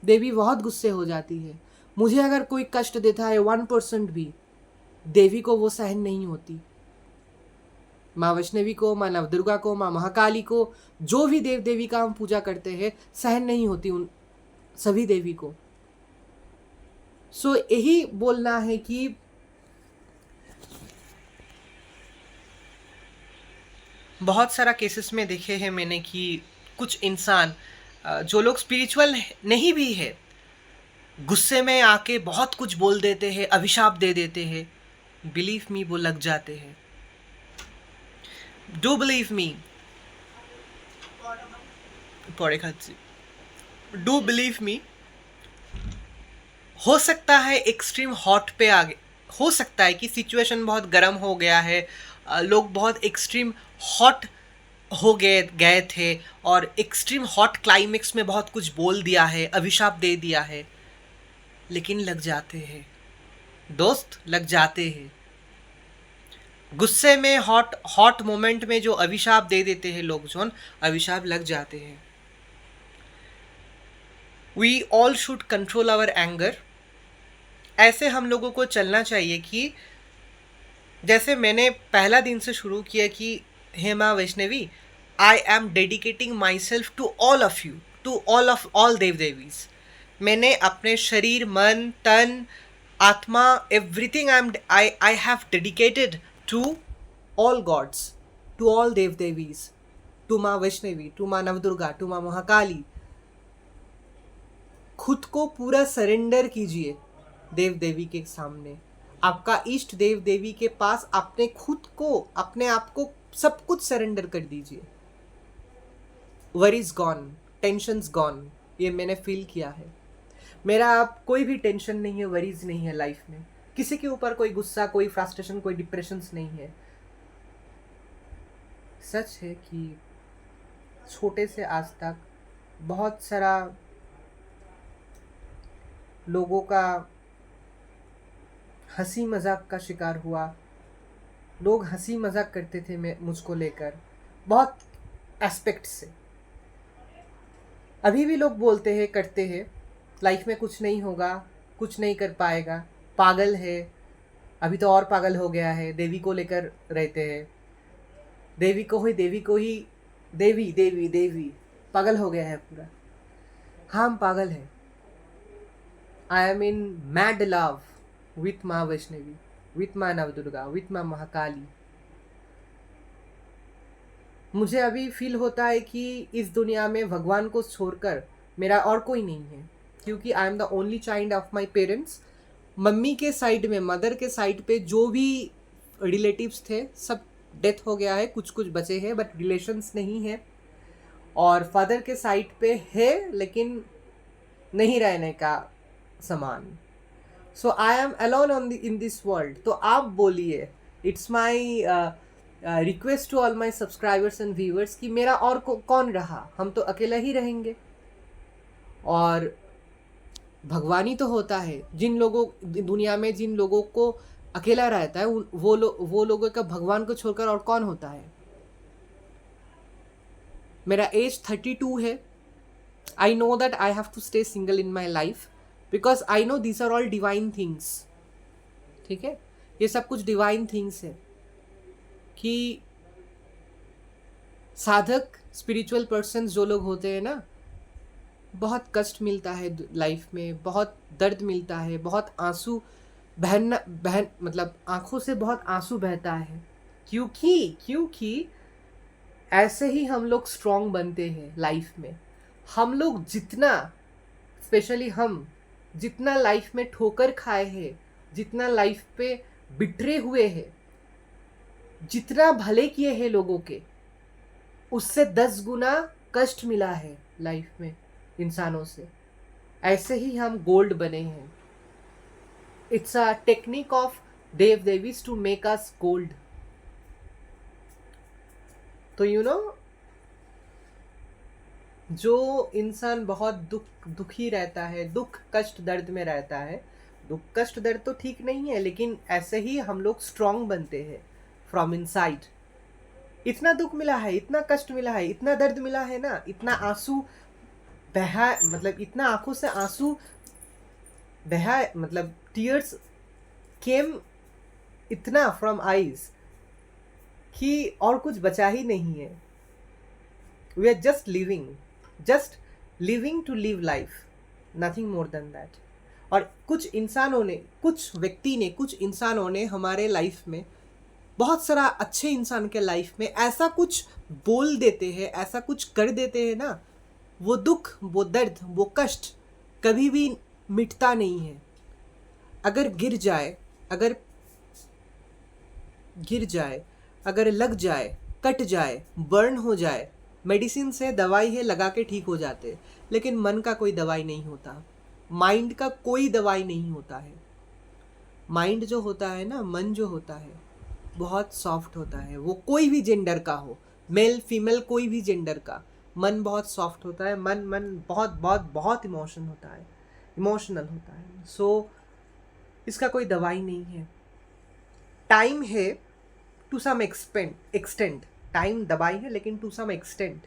देवी बहुत गुस्से हो जाती है। मुझे अगर कोई कष्ट देता है 1% भी, देवी को वो सहन नहीं होती। माँ वैष्णवी को, माँ नवदुर्गा को, माँ महाकाली को, जो भी देव देवी का हम पूजा करते हैं, सहन नहीं होती उन सभी देवी को। सो यही बोलना है कि बहुत सारा केसेस में देखे हैं मैंने कि कुछ इंसान जो लोग स्पिरिचुअल नहीं भी है, गुस्से में आके बहुत कुछ बोल देते हैं, अभिशाप दे देते हैं। बिलीव मी, वो लग जाते हैं। डू बिलीव मी, पौड़े खाती, डू बिलीव मी, हो सकता है एक्सट्रीम हॉट पे आगे, हो सकता है कि सिचुएशन बहुत गर्म हो गया है, लोग बहुत एक्सट्रीम हॉट हो गए थे और एक्सट्रीम हॉट क्लाइमेक्स में बहुत कुछ बोल दिया है, अभिशाप दे दिया है, लेकिन लग जाते हैं दोस्त, लग जाते हैं। गुस्से में, हॉट हॉट मोमेंट में जो अभिशाप दे देते हैं लोग, जो अभिशाप लग जाते हैं। We all should control our anger. ऐसे हम लोगों को चलना चाहिए कि जैसे मैंने पहला दिन से शुरू किया कि हे माँ Vaishnavi, I am dedicating myself to all of you, to all देव देवीज। मैंने अपने शरीर, मन, तन, आत्मा, everything I have dedicated to all gods, to all देव देवीज, टू माँ वैष्णवी, टू माँ नवदुर्गा, टू माँ महाकाली। खुद को पूरा सरेंडर कीजिए देव देवी के सामने, आपका इष्ट देव देवी के पास अपने खुद को, अपने आप को सब कुछ सरेंडर कर दीजिए। वरीज गॉन, टेंशन्स गॉन, ये मैंने फील किया है। मेरा अब कोई भी टेंशन नहीं है, वरीज नहीं है लाइफ में, किसी के ऊपर कोई गुस्सा, कोई फ्रस्ट्रेशन, कोई डिप्रेशन नहीं है। सच है कि छोटे से आज तक बहुत सारा लोगों का हंसी मजाक का शिकार हुआ। लोग हंसी मजाक करते थे मुझको लेकर, बहुत एस्पेक्ट से। अभी भी लोग बोलते हैं, करते हैं, लाइफ में कुछ नहीं होगा, कुछ नहीं कर पाएगा, पागल है, अभी तो और पागल हो गया है, देवी को लेकर रहते हैं, देवी को ही देवी देवी देवी, पागल हो गया है पूरा। हाँ, हम पागल हैं। I M in mad love with माँ वैष्णवी, विथ माँ नवदुर्गा, विथ माँ महाकाली। मुझे अभी फील होता है कि इस दुनिया में भगवान को छोड़कर मेरा और कोई नहीं है, क्योंकि I am the only child of my parents. Mummy के साइड में, मदर के साइड पे जो भी रिलेटिव्स थे सब डेथ हो गया है, कुछ कुछ बचे हैं बट रिलेशंस नहीं है। और फादर के साइड पे है लेकिन नहीं रहने का समान। So I am alone in this world. तो आप बोलिए, it's my request to all my subscribers and viewers कि मेरा और कौन रहा, हम तो अकेला ही रहेंगे। और भगवान ही तो होता है। जिन लोगों, दुनिया में जिन लोगों को अकेला रहता है, वो लोगों का भगवान को छोड़कर और कौन होता है। मेरा एज 32 है, I know that I have to stay single in my life because I know these are all divine things. ठीक है, ये सब कुछ डिवाइन थिंग्स है कि साधक स्पिरिचुअल पर्सन जो लोग होते हैं ना, बहुत कष्ट मिलता है लाइफ में, बहुत दर्द मिलता है, बहुत आंसू बहन मतलब आंखों से बहुत आंसू बहता है, क्योंकि ऐसे ही हम लोग स्ट्रांग बनते हैं लाइफ में। हम लोग जितना, स्पेशली हम जितना लाइफ में ठोकर खाए हैं, जितना लाइफ पे बिटरे हुए हैं, जितना भले किए हैं लोगों के, उससे 10 गुना कष्ट मिला है लाइफ में इंसानों से। ऐसे ही हम गोल्ड बने हैं। इट्स अ टेक्निक ऑफ देव देवीज टू मेक अस गोल्ड। तो जो इंसान बहुत दुखी रहता है, दुख कष्ट दर्द में रहता है, दुख कष्ट दर्द तो ठीक नहीं है, लेकिन ऐसे ही हम लोग स्ट्रांग बनते हैं फ्रॉम इनसाइड। इतना दुख मिला है, इतना कष्ट मिला है, इतना दर्द मिला है ना, इतना आंसू बहा, मतलब इतना आंखों से आंसू बहा, मतलब टीयर्स केम इतना फ्रॉम आईज कि और कुछ बचा ही नहीं है। We are just living to live life, nothing more than that. और कुछ इंसानों ने हमारे लाइफ में, बहुत सारा अच्छे इंसान के लाइफ में ऐसा कुछ बोल देते हैं, ऐसा कुछ कर देते हैं ना, वो दुख, वो दर्द, वो कष्ट कभी भी मिटता नहीं है। अगर गिर जाए, अगर लग जाए, कट जाए, बर्न हो जाए, मेडिसिन से दवाई है लगा के ठीक हो जाते, लेकिन मन का कोई दवाई नहीं होता, माइंड का कोई दवाई नहीं होता है। माइंड जो होता है ना, मन जो होता है, बहुत सॉफ्ट होता है। वो कोई भी जेंडर का हो, मेल फीमेल कोई भी जेंडर का, मन बहुत सॉफ्ट होता है। मन बहुत बहुत बहुत इमोशनल होता है। सो इसका कोई दवाई नहीं है। टाइम है टू सम एक्सटेंट, टाइम दवाई है, लेकिन टू सम एक्सटेंट।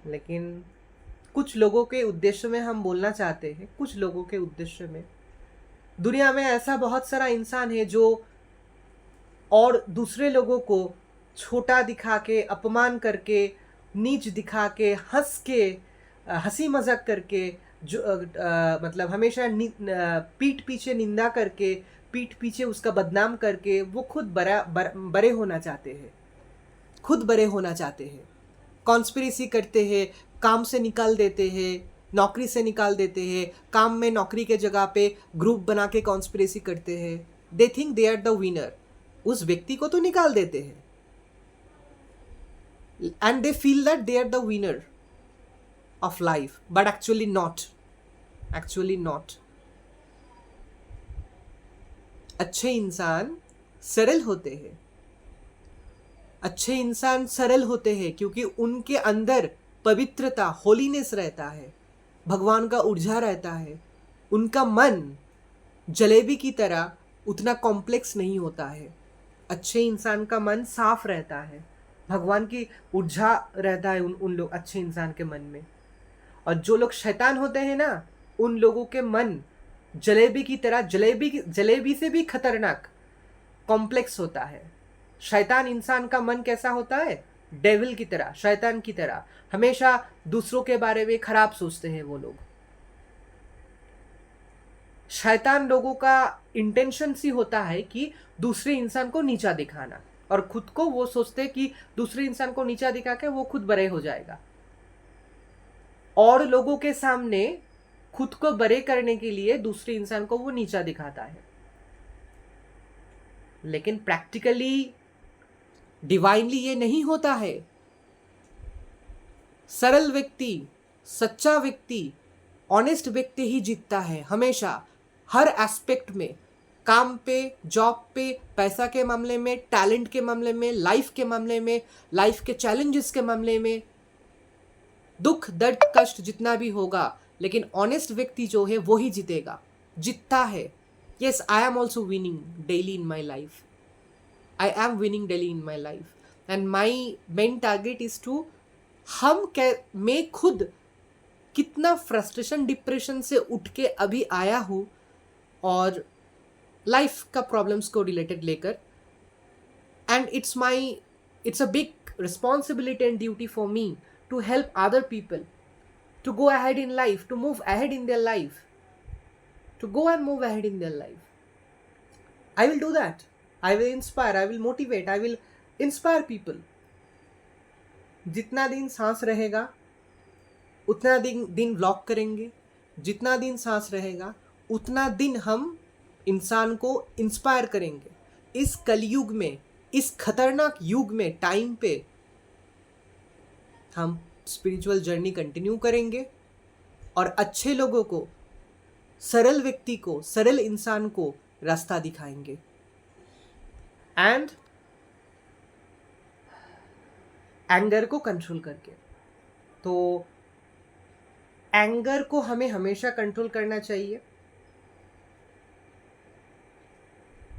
लेकिन कुछ लोगों के उद्देश्य में हम बोलना चाहते हैं, कुछ लोगों के उद्देश्य में, दुनिया में ऐसा बहुत सारा इंसान है जो और दूसरे लोगों को छोटा दिखा के, अपमान करके, नीच दिखा के, हंसी मजाक करके, जो मतलब हमेशा पीठ पीछे निंदा करके, पीठ पीछे उसका बदनाम करके, वो खुद बड़े होना चाहते हैं, कॉन्स्पिरेसी करते हैं, काम से निकाल देते हैं, नौकरी से निकाल देते हैं, काम में नौकरी के जगह पे ग्रुप बना के कॉन्स्पिरेसी करते हैं। They think they are the winner. उस व्यक्ति को तो निकाल देते हैं and they feel that they are the winner of life, but actually not. अच्छे इंसान सरल होते हैं क्योंकि उनके अंदर पवित्रता, होलीनेस रहता है, भगवान का ऊर्जा रहता है। उनका मन जलेबी की तरह उतना कॉम्प्लेक्स नहीं होता है। अच्छे इंसान का मन साफ रहता है, भगवान की ऊर्जा रहता है उन लोग अच्छे इंसान के मन में। और जो लोग शैतान होते हैं ना, उन लोगों के मन जलेबी की तरह, जलेबी से भी खतरनाक कॉम्प्लेक्स होता है। शैतान इंसान का मन कैसा होता है? डेविल की तरह, शैतान की तरह, हमेशा दूसरों के बारे में खराब सोचते हैं वो लोग। शैतान लोगों का इंटेंशन सी होता है कि दूसरे इंसान को नीचा दिखाना, और खुद को वो सोचते हैं कि दूसरे इंसान को नीचा दिखा के वो खुद बड़े हो जाएगा। और लोगों के सामने खुद को बड़े करने के लिए दूसरे इंसान को वो नीचा दिखाता है। लेकिन प्रैक्टिकली, डिवाइनली ये नहीं होता है। सरल व्यक्ति, सच्चा व्यक्ति, ऑनेस्ट व्यक्ति ही जीतता है हमेशा, हर एस्पेक्ट में, काम पे, जॉब पे, पैसा के मामले में, टैलेंट के मामले में, लाइफ के मामले में, लाइफ के चैलेंजेस के मामले में। दुख, दर्द, कष्ट जितना भी होगा, लेकिन ऑनेस्ट व्यक्ति जो है वो ही जीतता है। Yes, I am also winning daily in my life. And my main target is to मैं खुद कितना फ्रस्ट्रेशन डिप्रेशन से उठ के अभी आया हूँ और लाइफ का प्रॉब्लम्स को रिलेटेड लेकर, and it's a big responsibility and duty for me to help other people to go ahead in life, to move ahead in their life, to go and move ahead in their life. I will do that. I will inspire, I will motivate, I will inspire people. जितना दिन सांस रहेगा उतना दिन vlog करेंगे, जितना दिन सांस रहेगा उतना दिन हम इंसान को इंस्पायर करेंगे। इस कलयुग में, इस खतरनाक युग में, टाइम पे हम स्पिरिचुअल जर्नी कंटिन्यू करेंगे और अच्छे लोगों को, सरल व्यक्ति को, सरल इंसान को रास्ता दिखाएंगे। एंड एंगर को कंट्रोल करके, तो एंगर को हमें हमेशा कंट्रोल करना चाहिए।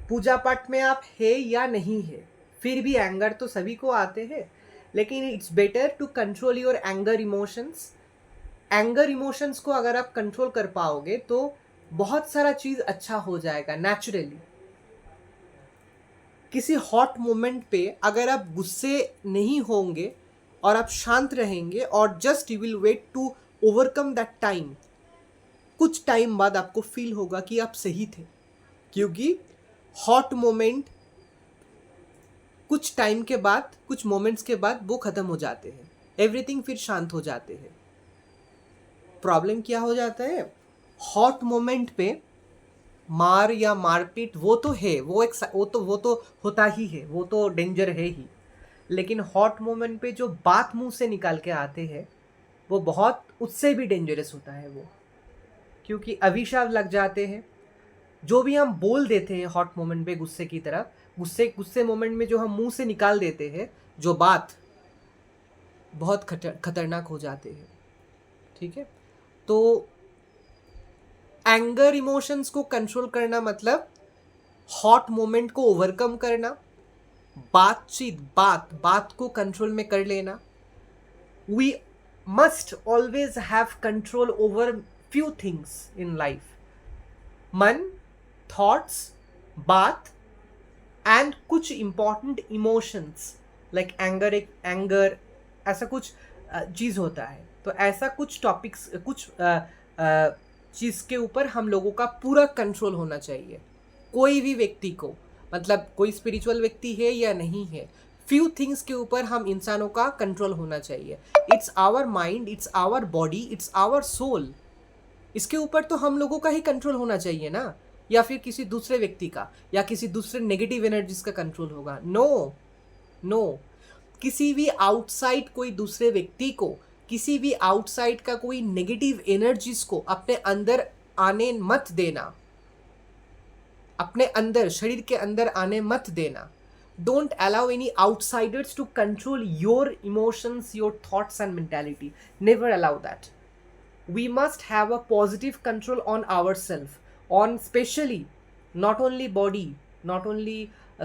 पूजा पाठ में आप है या नहीं है, फिर भी एंगर तो सभी को आते हैं, लेकिन it's better to control your anger emotions. Anger emotions को अगर आप कंट्रोल कर पाओगे तो बहुत सारा चीज अच्छा हो जाएगा नेचुरली। किसी हॉट मोमेंट पे अगर आप गुस्से नहीं होंगे और आप शांत रहेंगे और just you will wait to overcome that time, कुछ टाइम बाद आपको फील होगा कि आप सही थे, क्योंकि हॉट मोमेंट कुछ टाइम के बाद, कुछ मोमेंट्स के बाद वो खत्म हो जाते हैं, एवरीथिंग फिर शांत हो जाते हैं। प्रॉब्लम क्या हो जाता है, हॉट मोमेंट पे मार या मारपीट वो तो है, वो तो होता ही है, वो तो डेंजर है ही, लेकिन हॉट मोमेंट पे जो बात मुंह से निकाल के आते हैं वो बहुत उससे भी डेंजरस होता है वो, क्योंकि अभिशाप लग जाते हैं। जो भी हम बोल देते हैं हॉट मोमेंट पे गुस्से की तरफ, गुस्से मोमेंट में जो हम मुंह से निकाल देते हैं जो बात, बहुत खतरनाक हो जाते हैं। ठीक है, तो एंगर इमोशंस को कंट्रोल करना मतलब हॉट मोमेंट को ओवरकम करना, बात को कंट्रोल में कर लेना। We must always have control over few things in life, मन, थॉट्स, बात एंड कुछ इंपॉर्टेंट इमोशंस लाइक एंगर ऐसा कुछ चीज होता है। तो ऐसा कुछ टॉपिक्स, कुछ चीज के ऊपर हम लोगों का पूरा कंट्रोल होना चाहिए। कोई भी व्यक्ति को, मतलब कोई स्पिरिचुअल व्यक्ति है या नहीं है, फ्यू थिंग्स के ऊपर हम इंसानों का कंट्रोल होना चाहिए। It's our mind, it's our body, it's our soul. इसके ऊपर तो हम लोगों का ही कंट्रोल होना चाहिए ना, या फिर किसी दूसरे व्यक्ति का या किसी दूसरे नेगेटिव एनर्जीज का कंट्रोल होगा? नो, किसी भी आउटसाइड कोई दूसरे व्यक्ति को, किसी भी आउटसाइड का कोई नेगेटिव एनर्जीज को अपने अंदर आने मत देना, अपने अंदर, शरीर के अंदर आने मत देना। Don't allow any outsiders to control your emotions, your thoughts and mentality. Never allow that. We must have a positive control on ourselves, on specially, not only body, not only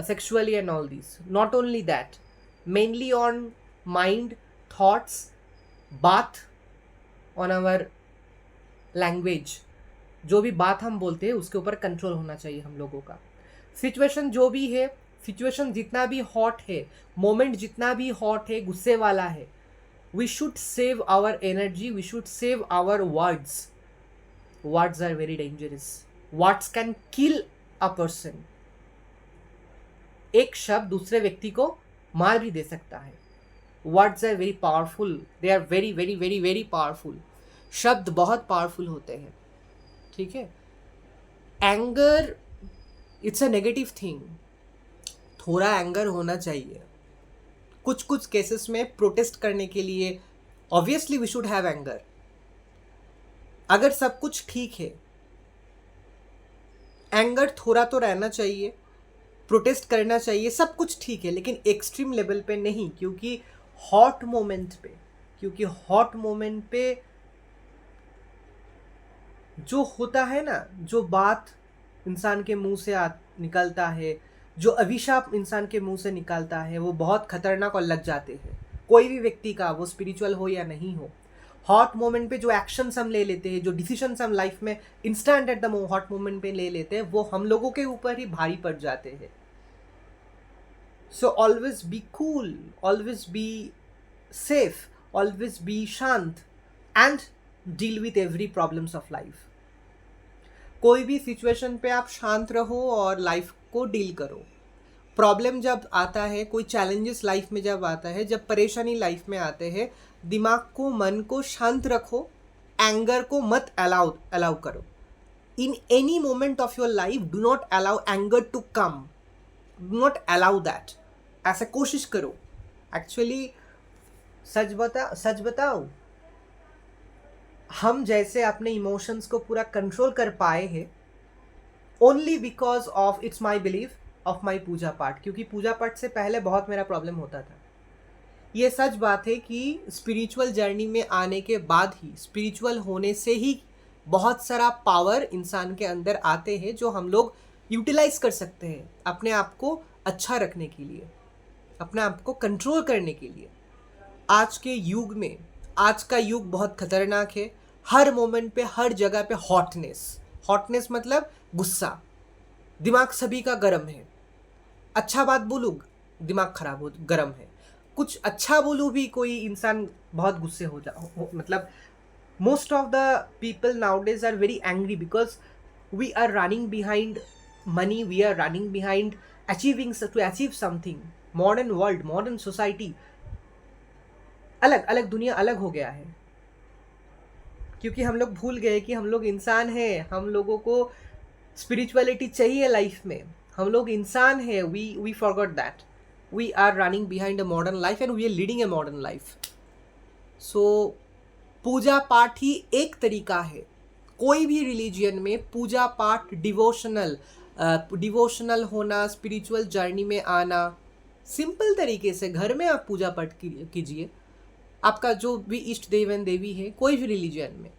sexually and all these, not only that, mainly on mind, thoughts, baat, on our language। जो भी बात हम बोलते हैं उसके ऊपर control होना चाहिए हम लोगों का। सिचुएशन जो भी है, सिचुएशन जितना भी हॉट है, मोमेंट जितना भी हॉट है, गुस्से वाला है, we should save our energy, we should save our words. Words are very dangerous. Words can kill a person. एक शब्द दूसरे व्यक्ति को मार भी दे सकता है। Words are very powerful. They are very very very very powerful. शब्द बहुत पावरफुल होते हैं। ठीक है, anger it's a negative thing. थोड़ा एंगर होना चाहिए। कुछ केसेस में प्रोटेस्ट करने के लिए obviously we should have anger. अगर सब कुछ ठीक है, एंगर थोड़ा तो रहना चाहिए, प्रोटेस्ट करना चाहिए, सब कुछ ठीक है, लेकिन एक्सट्रीम लेवल पे नहीं, क्योंकि हॉट मोमेंट पे जो होता है ना, जो बात इंसान के मुंह से निकलता है, जो अभिशाप इंसान के मुंह से निकालता है वो बहुत खतरनाक और लग जाते हैं। कोई भी व्यक्ति का, वो स्पिरिचुअल हो या नहीं हो, हॉट मोमेंट पे जो एक्शंस हम ले लेते हैं, जो डिसीजंस हम लाइफ में instant at the hot moment पे ले लेते हैं, वो हम लोगों के ऊपर ही भारी पड़ जाते हैं। So always be cool, always be safe, always be शांत and deal with every problems of life. कोई भी सिचुएशन पे आप शांत रहो और लाइफ को डील करो। प्रॉब्लम जब आता है, कोई चैलेंजेस लाइफ में जब आता है, जब परेशानी लाइफ में आते हैं, दिमाग को, मन को शांत रखो, एंगर को मत अलाउ करो। In any moment of your life do not allow anger to come, do not allow that. ऐसा कोशिश करो। एक्चुअली सच बताओ, हम जैसे अपने इमोशंस को पूरा कंट्रोल कर पाए हैं only because of, it's my belief, of my puja paath. क्योंकि पूजा पाठ से पहले बहुत मेरा प्रॉब्लम होता था। ये सच बात है कि स्पिरिचुअल जर्नी में आने के बाद ही, स्पिरिचुअल होने से ही बहुत सारा पावर इंसान के अंदर आते हैं जो हम लोग यूटिलाइज कर सकते हैं अपने आप को अच्छा रखने के लिए, अपने आप को कंट्रोल करने के लिए। आज के युग में, आज का युग बहुत खतरनाक है। हर मोमेंट पे, हर जगह पे हॉटनेस मतलब गुस्सा। दिमाग सभी का गर्म है। अच्छा बात बोलूँ, दिमाग खराब हो, गर्म है। कुछ अच्छा बोलूँ भी, कोई इंसान बहुत गुस्से मतलब most of the people nowadays are very angry because we are running behind money, we are running behind to achieve something. Modern world, modern society, अलग अलग दुनिया अलग हो गया है। क्योंकि हम लोग भूल गए कि हम लोग इंसान हैं, हम लोगों को स्पिरिचुअलिटी चाहिए लाइफ में। हम लोग इंसान हैं, we forgot that. We are running behind a modern life and we are leading a modern life. So पूजा पाठ ही एक तरीका है। कोई भी रिलीजियन में पूजा पाठ, डिवोशनल होना, स्पिरिचुअल जर्नी में आना, सिंपल तरीके से घर में आप पूजा पाठ कीजिए। आपका जो भी इष्ट देव एंड देवी है, कोई भी रिलीजन में,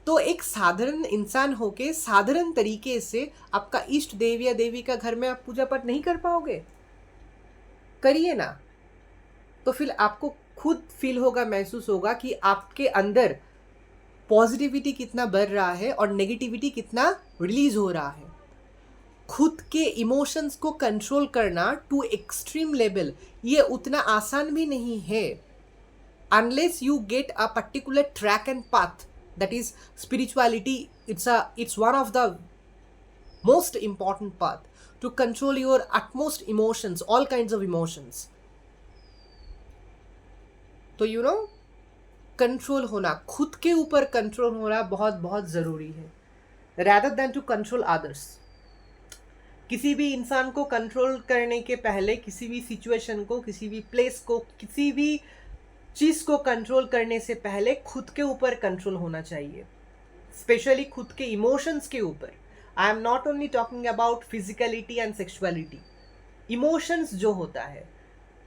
तो एक साधारण इंसान होके साधारण तरीके से आपका इष्ट देव या देवी का घर में आप पूजा पाठ नहीं कर पाओगे? करिए ना। तो फिर आपको खुद फील होगा, महसूस होगा कि आपके अंदर पॉजिटिविटी कितना बढ़ रहा है और नेगेटिविटी कितना रिलीज हो रहा है। खुद के इमोशंस को कंट्रोल करना टू एक्सट्रीम लेवल, ये उतना आसान भी नहीं है। Unless you get a particular track and path, that is spirituality, it's one of the most important path to control your utmost emotions, all kinds of emotions. तो control होना, खुद के ऊपर कंट्रोल होना बहुत बहुत ज़रूरी है, rather than to control others. किसी भी इंसान को कंट्रोल करने के पहले, किसी भी सिचुएशन को, किसी भी प्लेस को, किसी भी चीज़ को कंट्रोल करने से पहले खुद के ऊपर कंट्रोल होना चाहिए, स्पेशली खुद के इमोशंस के ऊपर। I am not only talking about physicality and sexuality. Emotions जो होता है,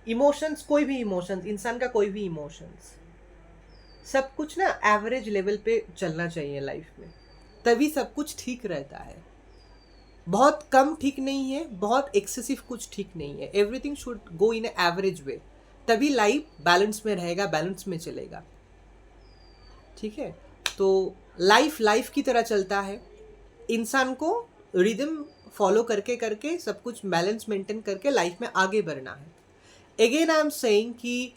इमोशंस, कोई भी इमोशंस, इंसान का कोई भी इमोशंस, सब कुछ ना एवरेज लेवल पे चलना चाहिए लाइफ में, तभी सब कुछ ठीक रहता है। बहुत कम ठीक नहीं है, बहुत एक्सेसिव कुछ ठीक नहीं है। Everything should go in average way, तभी लाइफ बैलेंस में रहेगा, बैलेंस में चलेगा। ठीक है, तो लाइफ की तरह चलता है। इंसान को रिदम फॉलो करके करके सब कुछ बैलेंस मेंटेन करके लाइफ में आगे बढ़ना है। अगेन आई एम सेइंग कि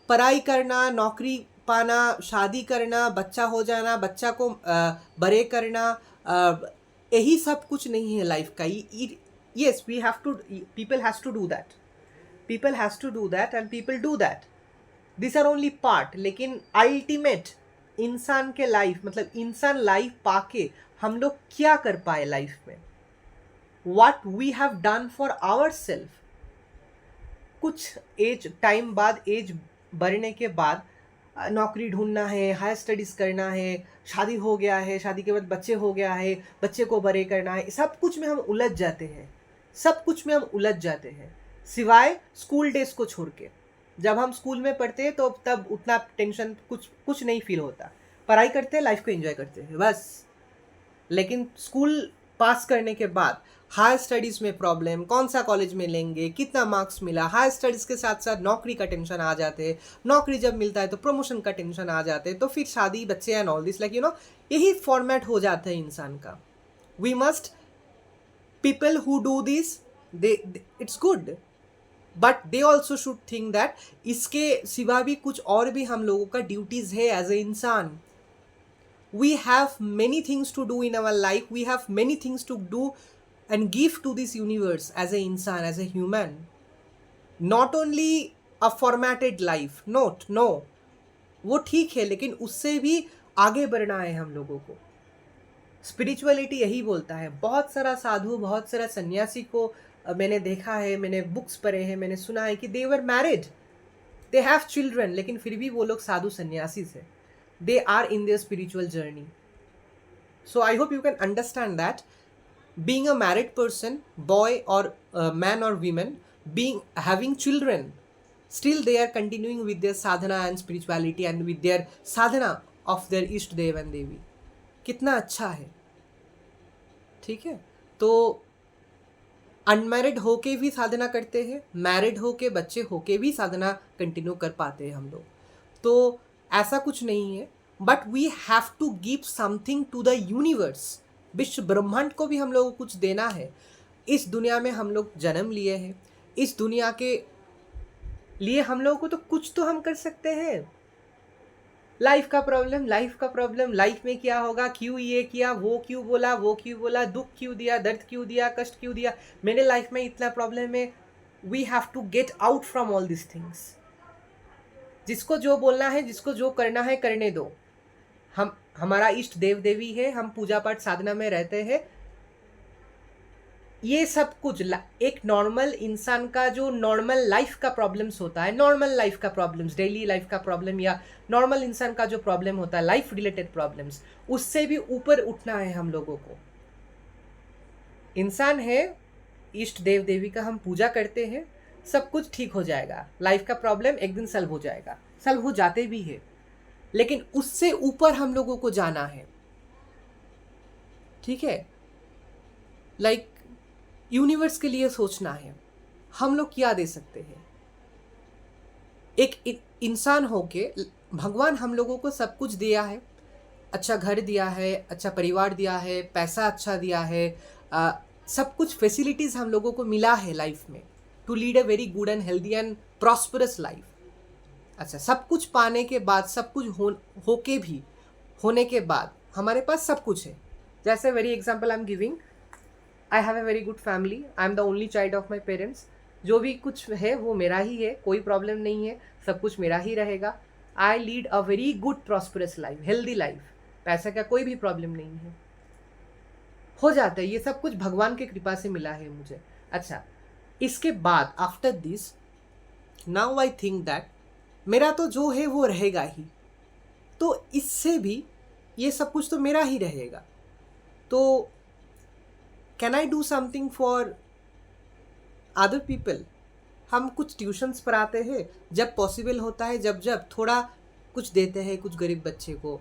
पढ़ाई करना, नौकरी पाना, शादी करना, बच्चा हो जाना, बच्चा को बड़े करना, यही सब कुछ नहीं है लाइफ का। Yes, we have to, people has to do that, people has to do that and people do that. These are only part. लेकिन अल्टीमेट इंसान के लाइफ, मतलब इंसान लाइफ पाके हम लोग क्या कर पाए लाइफ में, what we have done for ourselves. कुछ एज टाइम बाद, एज बढ़ने के बाद नौकरी ढूंढना है, हायर स्टडीज़ करना है, शादी हो गया है, शादी के बाद बच्चे हो गया है, बच्चे को बड़े करना है, सब कुछ में हम उलझ जाते हैं, सब कुछ में हम उलझ जाते हैं, सिवाय स्कूल डेज को छोड़ के। जब हम स्कूल में पढ़ते हैं तो तब उतना टेंशन कुछ नहीं फील होता, पढ़ाई करते हैं, लाइफ को एंजॉय करते हैं बस। लेकिन स्कूल पास करने के बाद हायर स्टडीज़ में प्रॉब्लम, कौन सा कॉलेज में लेंगे, कितना मार्क्स मिला, हायर स्टडीज़ के साथ साथ नौकरी का टेंशन आ जाते हैं, नौकरी जब मिलता है तो प्रमोशन का टेंशन आ जाते हैं, तो फिर शादी, बच्चे एंड ऑल दिस, लाइक यही फॉर्मेट हो जाता है इंसान का. We must, people who do this, it's good, but they also should think that इसके सिवा भी कुछ और भी हम लोगों का ड्यूटीज है एज ए इंसान. We have many things to do in our life, we have many things to do and give to this universe as a इंसान, as a human. Not only a formatted life, note no, वो ठीक है, लेकिन उससे भी आगे बढ़ना है हम लोगों को. स्पिरिचुअलिटी यही बोलता है. बहुत सारा साधु, बहुत सारा सन्यासी को मैंने देखा है, मैंने बुक्स पढ़े हैं, मैंने सुना है कि they were married, they have children, लेकिन फिर भी वो लोग साधु सन्यासी से, they are in their spiritual journey. So I hope you can understand that being a married person, boy or man or woman, having children, still they are continuing with their sadhana and spirituality and with their sadhana of their Ishta Dev and Devi. कितना अच्छा है. ठीक है, तो unmarried होके भी साधना करते हैं, मैरिड होके, बच्चे होके भी साधना कंटिन्यू कर पाते हैं हम लोग. तो ऐसा कुछ नहीं है, but we have to give something to the universe. विश्व ब्रह्मांड को भी हम लोगों को कुछ देना है. इस दुनिया में हम लोग जन्म लिए हैं, इस दुनिया के लिए हम लोगों को तो कुछ तो हम कर सकते हैं. लाइफ का प्रॉब्लम, लाइफ में क्या होगा, क्यों ये किया, वो क्यों बोला, दुख क्यों दिया, दर्द क्यों दिया, कष्ट क्यों दिया, मेरे लाइफ में इतना प्रॉब्लम है. We have to get out from all this things. जिसको जो बोलना है, जिसको जो करना है करने दो. हमारा इष्ट देव देवी है, हम पूजा पाठ साधना में रहते हैं. ये सब कुछ एक नॉर्मल इंसान का जो नॉर्मल लाइफ का प्रॉब्लम्स होता है, नॉर्मल लाइफ का प्रॉब्लम्स, डेली लाइफ का प्रॉब्लम, या नॉर्मल इंसान का जो प्रॉब्लम होता है, लाइफ रिलेटेड प्रॉब्लम्स, उससे भी ऊपर उठना है हम लोगों को. इंसान है, इष्ट देव देवी का हम पूजा करते हैं, सब कुछ ठीक हो जाएगा. लाइफ का प्रॉब्लम एक दिन सॉल्व हो जाएगा, सॉल्व हो जाते भी है, लेकिन उससे ऊपर हम लोगों को जाना है. ठीक है, लाइक यूनिवर्स के लिए सोचना है, हम लोग क्या दे सकते हैं. एक इंसान होके भगवान हम लोगों को सब कुछ दिया है. अच्छा घर दिया है, अच्छा परिवार दिया है, पैसा अच्छा दिया है, सब कुछ फैसिलिटीज हम लोगों को मिला है लाइफ में, to lead a very good and healthy and prosperous life. अच्छा, सब कुछ पाने के बाद, सब कुछ होके भी, होने के बाद हमारे पास सब कुछ है. जैसे very example I am giving, I have a very good family, I am the only child of my parents. जो भी कुछ है वो मेरा ही है, कोई प्रॉब्लम नहीं है, सब कुछ मेरा ही रहेगा. I lead a very good prosperous life, healthy life, पैसा का कोई भी प्रॉब्लम नहीं है, हो जाता है. ये सब कुछ भगवान की कृपा से मिला है मुझे. अच्छा, इसके बाद after this, now I think that मेरा तो जो है वो रहेगा ही, तो इससे भी ये सब कुछ तो मेरा ही रहेगा. तो can I do something for other people. हम कुछ ट्यूशन्स पढ़ाते हैं, जब पॉसिबल होता है, जब थोड़ा कुछ देते हैं कुछ गरीब बच्चे को,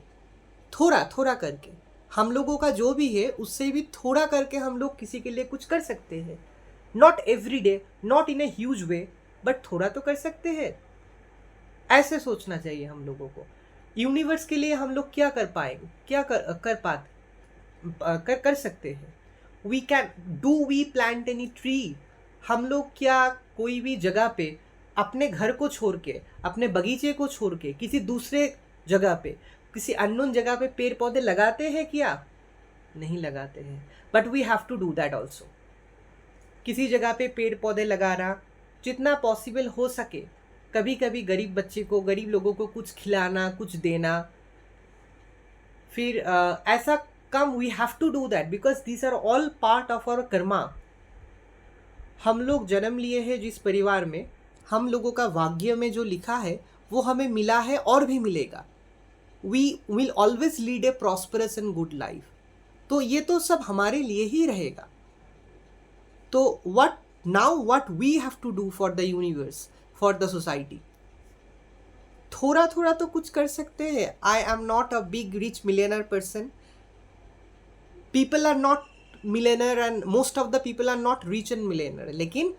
थोड़ा थोड़ा करके. हम लोगों का जो भी है उससे भी थोड़ा करके हम लोग किसी के लिए कुछ कर सकते हैं. Not every day, not in a huge way, but थोड़ा तो कर सकते हैं. ऐसे सोचना चाहिए हम लोगों को. यूनिवर्स के लिए हम लोग क्या कर पाएंगे, क्या कर सकते हैं. We can do, we plant any tree. हम लोग क्या कोई भी जगह पे अपने घर को छोड़ के, अपने बगीचे को छोड़ के किसी दूसरे जगह पे, किसी अननोन जगह पे पेड़ पौधे लगाते हैं क्या? नहीं लगाते हैं. But we have to do that also. किसी जगह पे पेड़ पौधे लगाना, जितना पॉसिबल हो सके, कभी कभी गरीब बच्चे को, गरीब लोगों को कुछ खिलाना, कुछ देना. फिर ऐसा कम, we have to do that because these are all part of our karma. हम लोग जन्म लिए हैं जिस परिवार में, हम लोगों का भाग्य में जो लिखा है वो हमें मिला है और भी मिलेगा. We will always lead a prosperous and good life. तो ये तो सब हमारे लिए ही रहेगा. तो what we have to do for the universe, for the society. थोड़ा थोड़ा तो कुछ कर सकते हैं. I am not a big rich millionaire person. People are not millionaire and most of the people are not rich and millionaire, लेकिन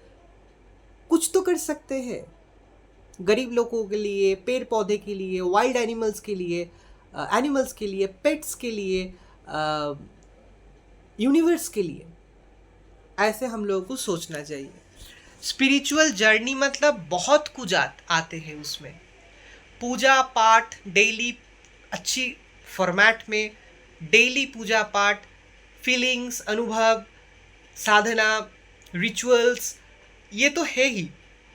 कुछ तो कर सकते हैं गरीब लोगों के लिए, पेड़ पौधे के लिए, वाइल्ड एनिमल्स के लिए, पेट्स के लिए, यूनिवर्स के लिए। ऐसे हम लोगों को सोचना चाहिए। स्पिरिचुअल जर्नी मतलब बहुत कुछ आते हैं उसमें, पूजा पाठ डेली अच्छी फॉर्मेट में, डेली पूजा पाठ, फीलिंग्स, अनुभव, साधना, रिचुअल्स, ये तो है ही।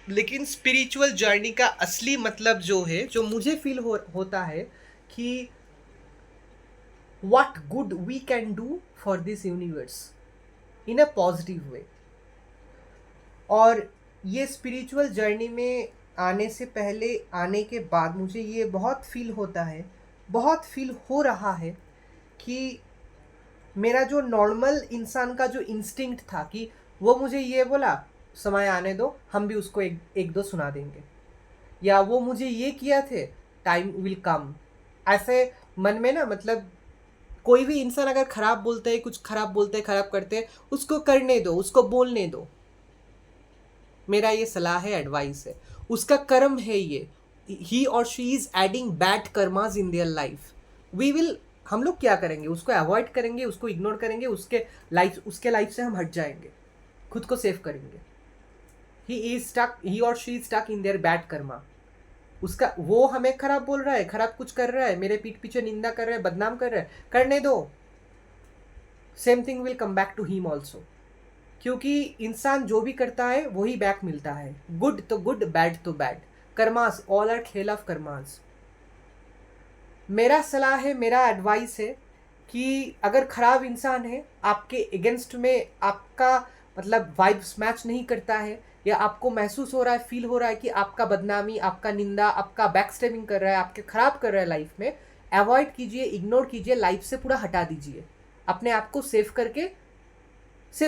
लेकिन स्पिरिचुअल जर्नी का असली मतलब जो है, जो मुझे फील होता है कि what good we can do for this universe in a positive way। और ये स्पिरिचुअल जर्नी में आने से पहले, आने के बाद मुझे ये बहुत फील होता है, बहुत फील हो रहा है कि मेरा जो नॉर्मल इंसान का जो इंस्टिंक्ट था कि वो मुझे ये बोला समय आने दो, हम भी उसको एक दो सुना देंगे, या वो मुझे ये किया थे, टाइम विल कम, ऐसे मन में ना, मतलब कोई भी इंसान अगर खराब बोलते है, कुछ खराब बोलते है, खराब करते हैं, उसको करने दो, उसको बोलने दो। मेरा ये सलाह है, एडवाइस है। उसका कर्म है ये, ही और she is adding bad karmas in their life. हम लोग क्या करेंगे? उसको अवॉइड करेंगे, उसको इग्नोर करेंगे, उसके लाइफ से हम हट जाएंगे, खुद को सेव करेंगे। ही और she is stuck in their bad karma. उसका, वो हमें खराब बोल रहा है, खराब कुछ कर रहा है, मेरे पीठ पीछे निंदा कर रहा है, बदनाम कर रहा है, करने दो, same thing will come back to him also. क्योंकि इंसान जो भी करता है वही बैक मिलता है। गुड तो गुड, बैड तो बैड, कर्मास, ऑल आर खेल ऑफ कर्मास। मेरा सलाह है, मेरा एडवाइस है कि अगर खराब इंसान है, आपके अगेंस्ट में आपका मतलब वाइब्स मैच नहीं करता है, या आपको महसूस हो रहा है, फील हो रहा है कि आपका बदनामी, आपका निंदा, आपका बैक स्टेपिंग कर रहा है, आपके खराब कर रहा है लाइफ में, अवॉइड कीजिए, इग्नोर कीजिए, लाइफ से पूरा हटा दीजिए, अपने आप को सेव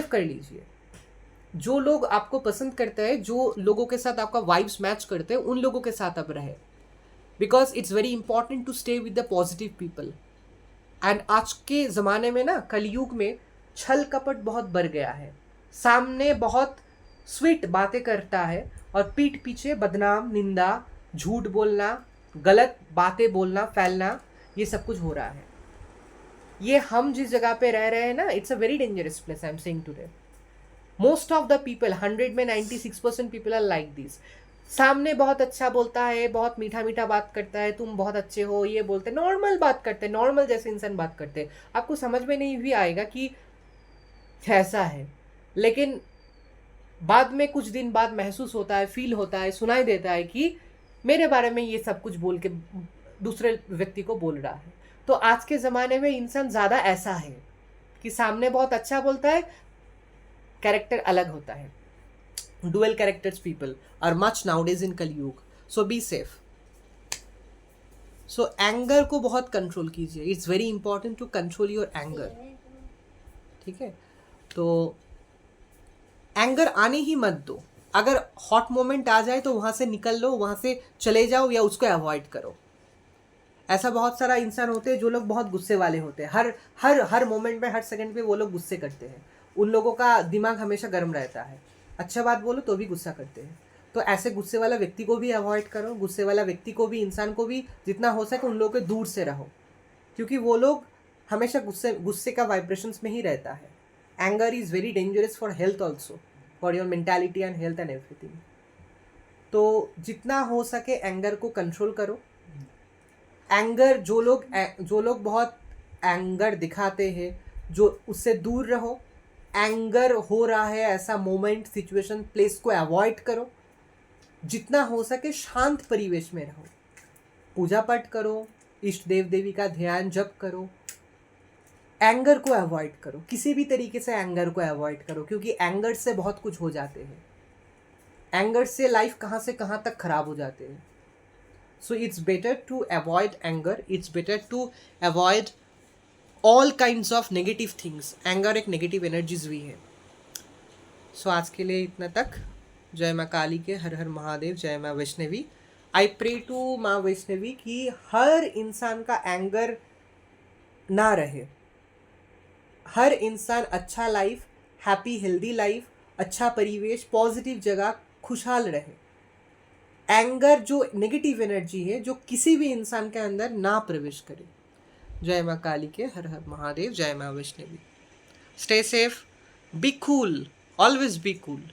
कर लीजिए। जो लोग आपको पसंद करते हैं, जो लोगों के साथ आपका वाइब्स मैच करते हैं, उन लोगों के साथ अब रहे, because it's very important to stay with the positive people. And आज के ज़माने में ना, कलयुग में छल कपट बहुत बढ़ गया है। सामने बहुत स्वीट बातें करता है और पीठ पीछे बदनाम, निंदा, झूठ बोलना, गलत बातें बोलना, फैलना, ये सब कुछ हो रहा है। ये हम जिस जगह पे रह रहे हैं ना, it's a very dangerous place, I am saying today. Most of the people, 100 में 96% पीपल आर लाइक दिस। सामने बहुत अच्छा बोलता है, बहुत मीठा मीठा बात करता है, तुम बहुत अच्छे हो, ये बोलते, नॉर्मल बात करते, नॉर्मल जैसे इंसान बात करते, आपको समझ में नहीं भी आएगा कि ऐसा है। लेकिन बाद में कुछ दिन बाद महसूस होता है, फील होता है, सुनाई देता है कि मेरे बारे में ये सब कुछ बोल के दूसरे व्यक्ति को बोल रहा है। तो आज के ज़माने में इंसान ज़्यादा ऐसा है कि सामने बहुत अच्छा बोलता है, कैरेक्टर अलग होता है। Dual characters people are much nowadays in Kalyug, so be safe. So anger को बहुत कंट्रोल कीजिए, it's very important to control your anger, ठीक है? तो एंगर आने ही मत दो। अगर हॉट मोमेंट आ जाए तो वहाँ से निकल लो, वहाँ से चले जाओ, या उसको अवॉइड करो। ऐसा बहुत सारा इंसान होते हैं जो लोग बहुत गुस्से वाले होते हैं, हर हर हर मोमेंट में, हर सेकंड पे वो लोग गुस्से करते हैं। उन लोगों का दिमाग हमेशा गर्म रहता है, अच्छा बात बोलो तो भी गुस्सा करते हैं। तो ऐसे गुस्से वाला व्यक्ति को भी अवॉइड करो, गुस्से वाला व्यक्ति को भी, इंसान को भी, जितना हो सके उन लोगों के दूर से रहो, क्योंकि वो लोग हमेशा गुस्से का वाइब्रेशंस में ही रहता है। Anger is very dangerous for health also, for your mentality and health and everything. तो जितना हो सके एंगर को कंट्रोल करो। एंगर, जो लोग बहुत एंगर दिखाते हैं, जो उससे दूर रहो। एंगर हो रहा है ऐसा मोमेंट, सिचुएशन, प्लेस को अवॉइड करो। जितना हो सके शांत परिवेश में रहो, पूजा पाठ करो, इष्ट देव देवी का ध्यान जप करो। एंगर को अवॉइड करो, किसी भी तरीके से एंगर को अवॉइड करो, क्योंकि एंगर से बहुत कुछ हो जाते हैं। एंगर से लाइफ कहाँ से कहाँ तक खराब हो जाते हैं। So it's better to avoid anger, it's better to avoid all kinds of negative things. Anger एक नेगेटिव एनर्जीज भी है। सो आज के लिए इतना तक। जय माँ काली के, हर हर महादेव, जय माँ वैष्णवी। आई प्रे टू माँ वैष्णवी कि हर इंसान का एंगर ना रहे, हर इंसान अच्छा लाइफ, हैप्पी हेल्दी लाइफ, अच्छा परिवेश, पॉजिटिव जगह, खुशहाल रहे। एंगर जो नेगेटिव एनर्जी है जो किसी भी इंसान के अंदर ना प्रवेश करे। जय माँ काली के, हर हर महादेव, जय माँ Vaishnavi. Stay safe, B cool, always be cool.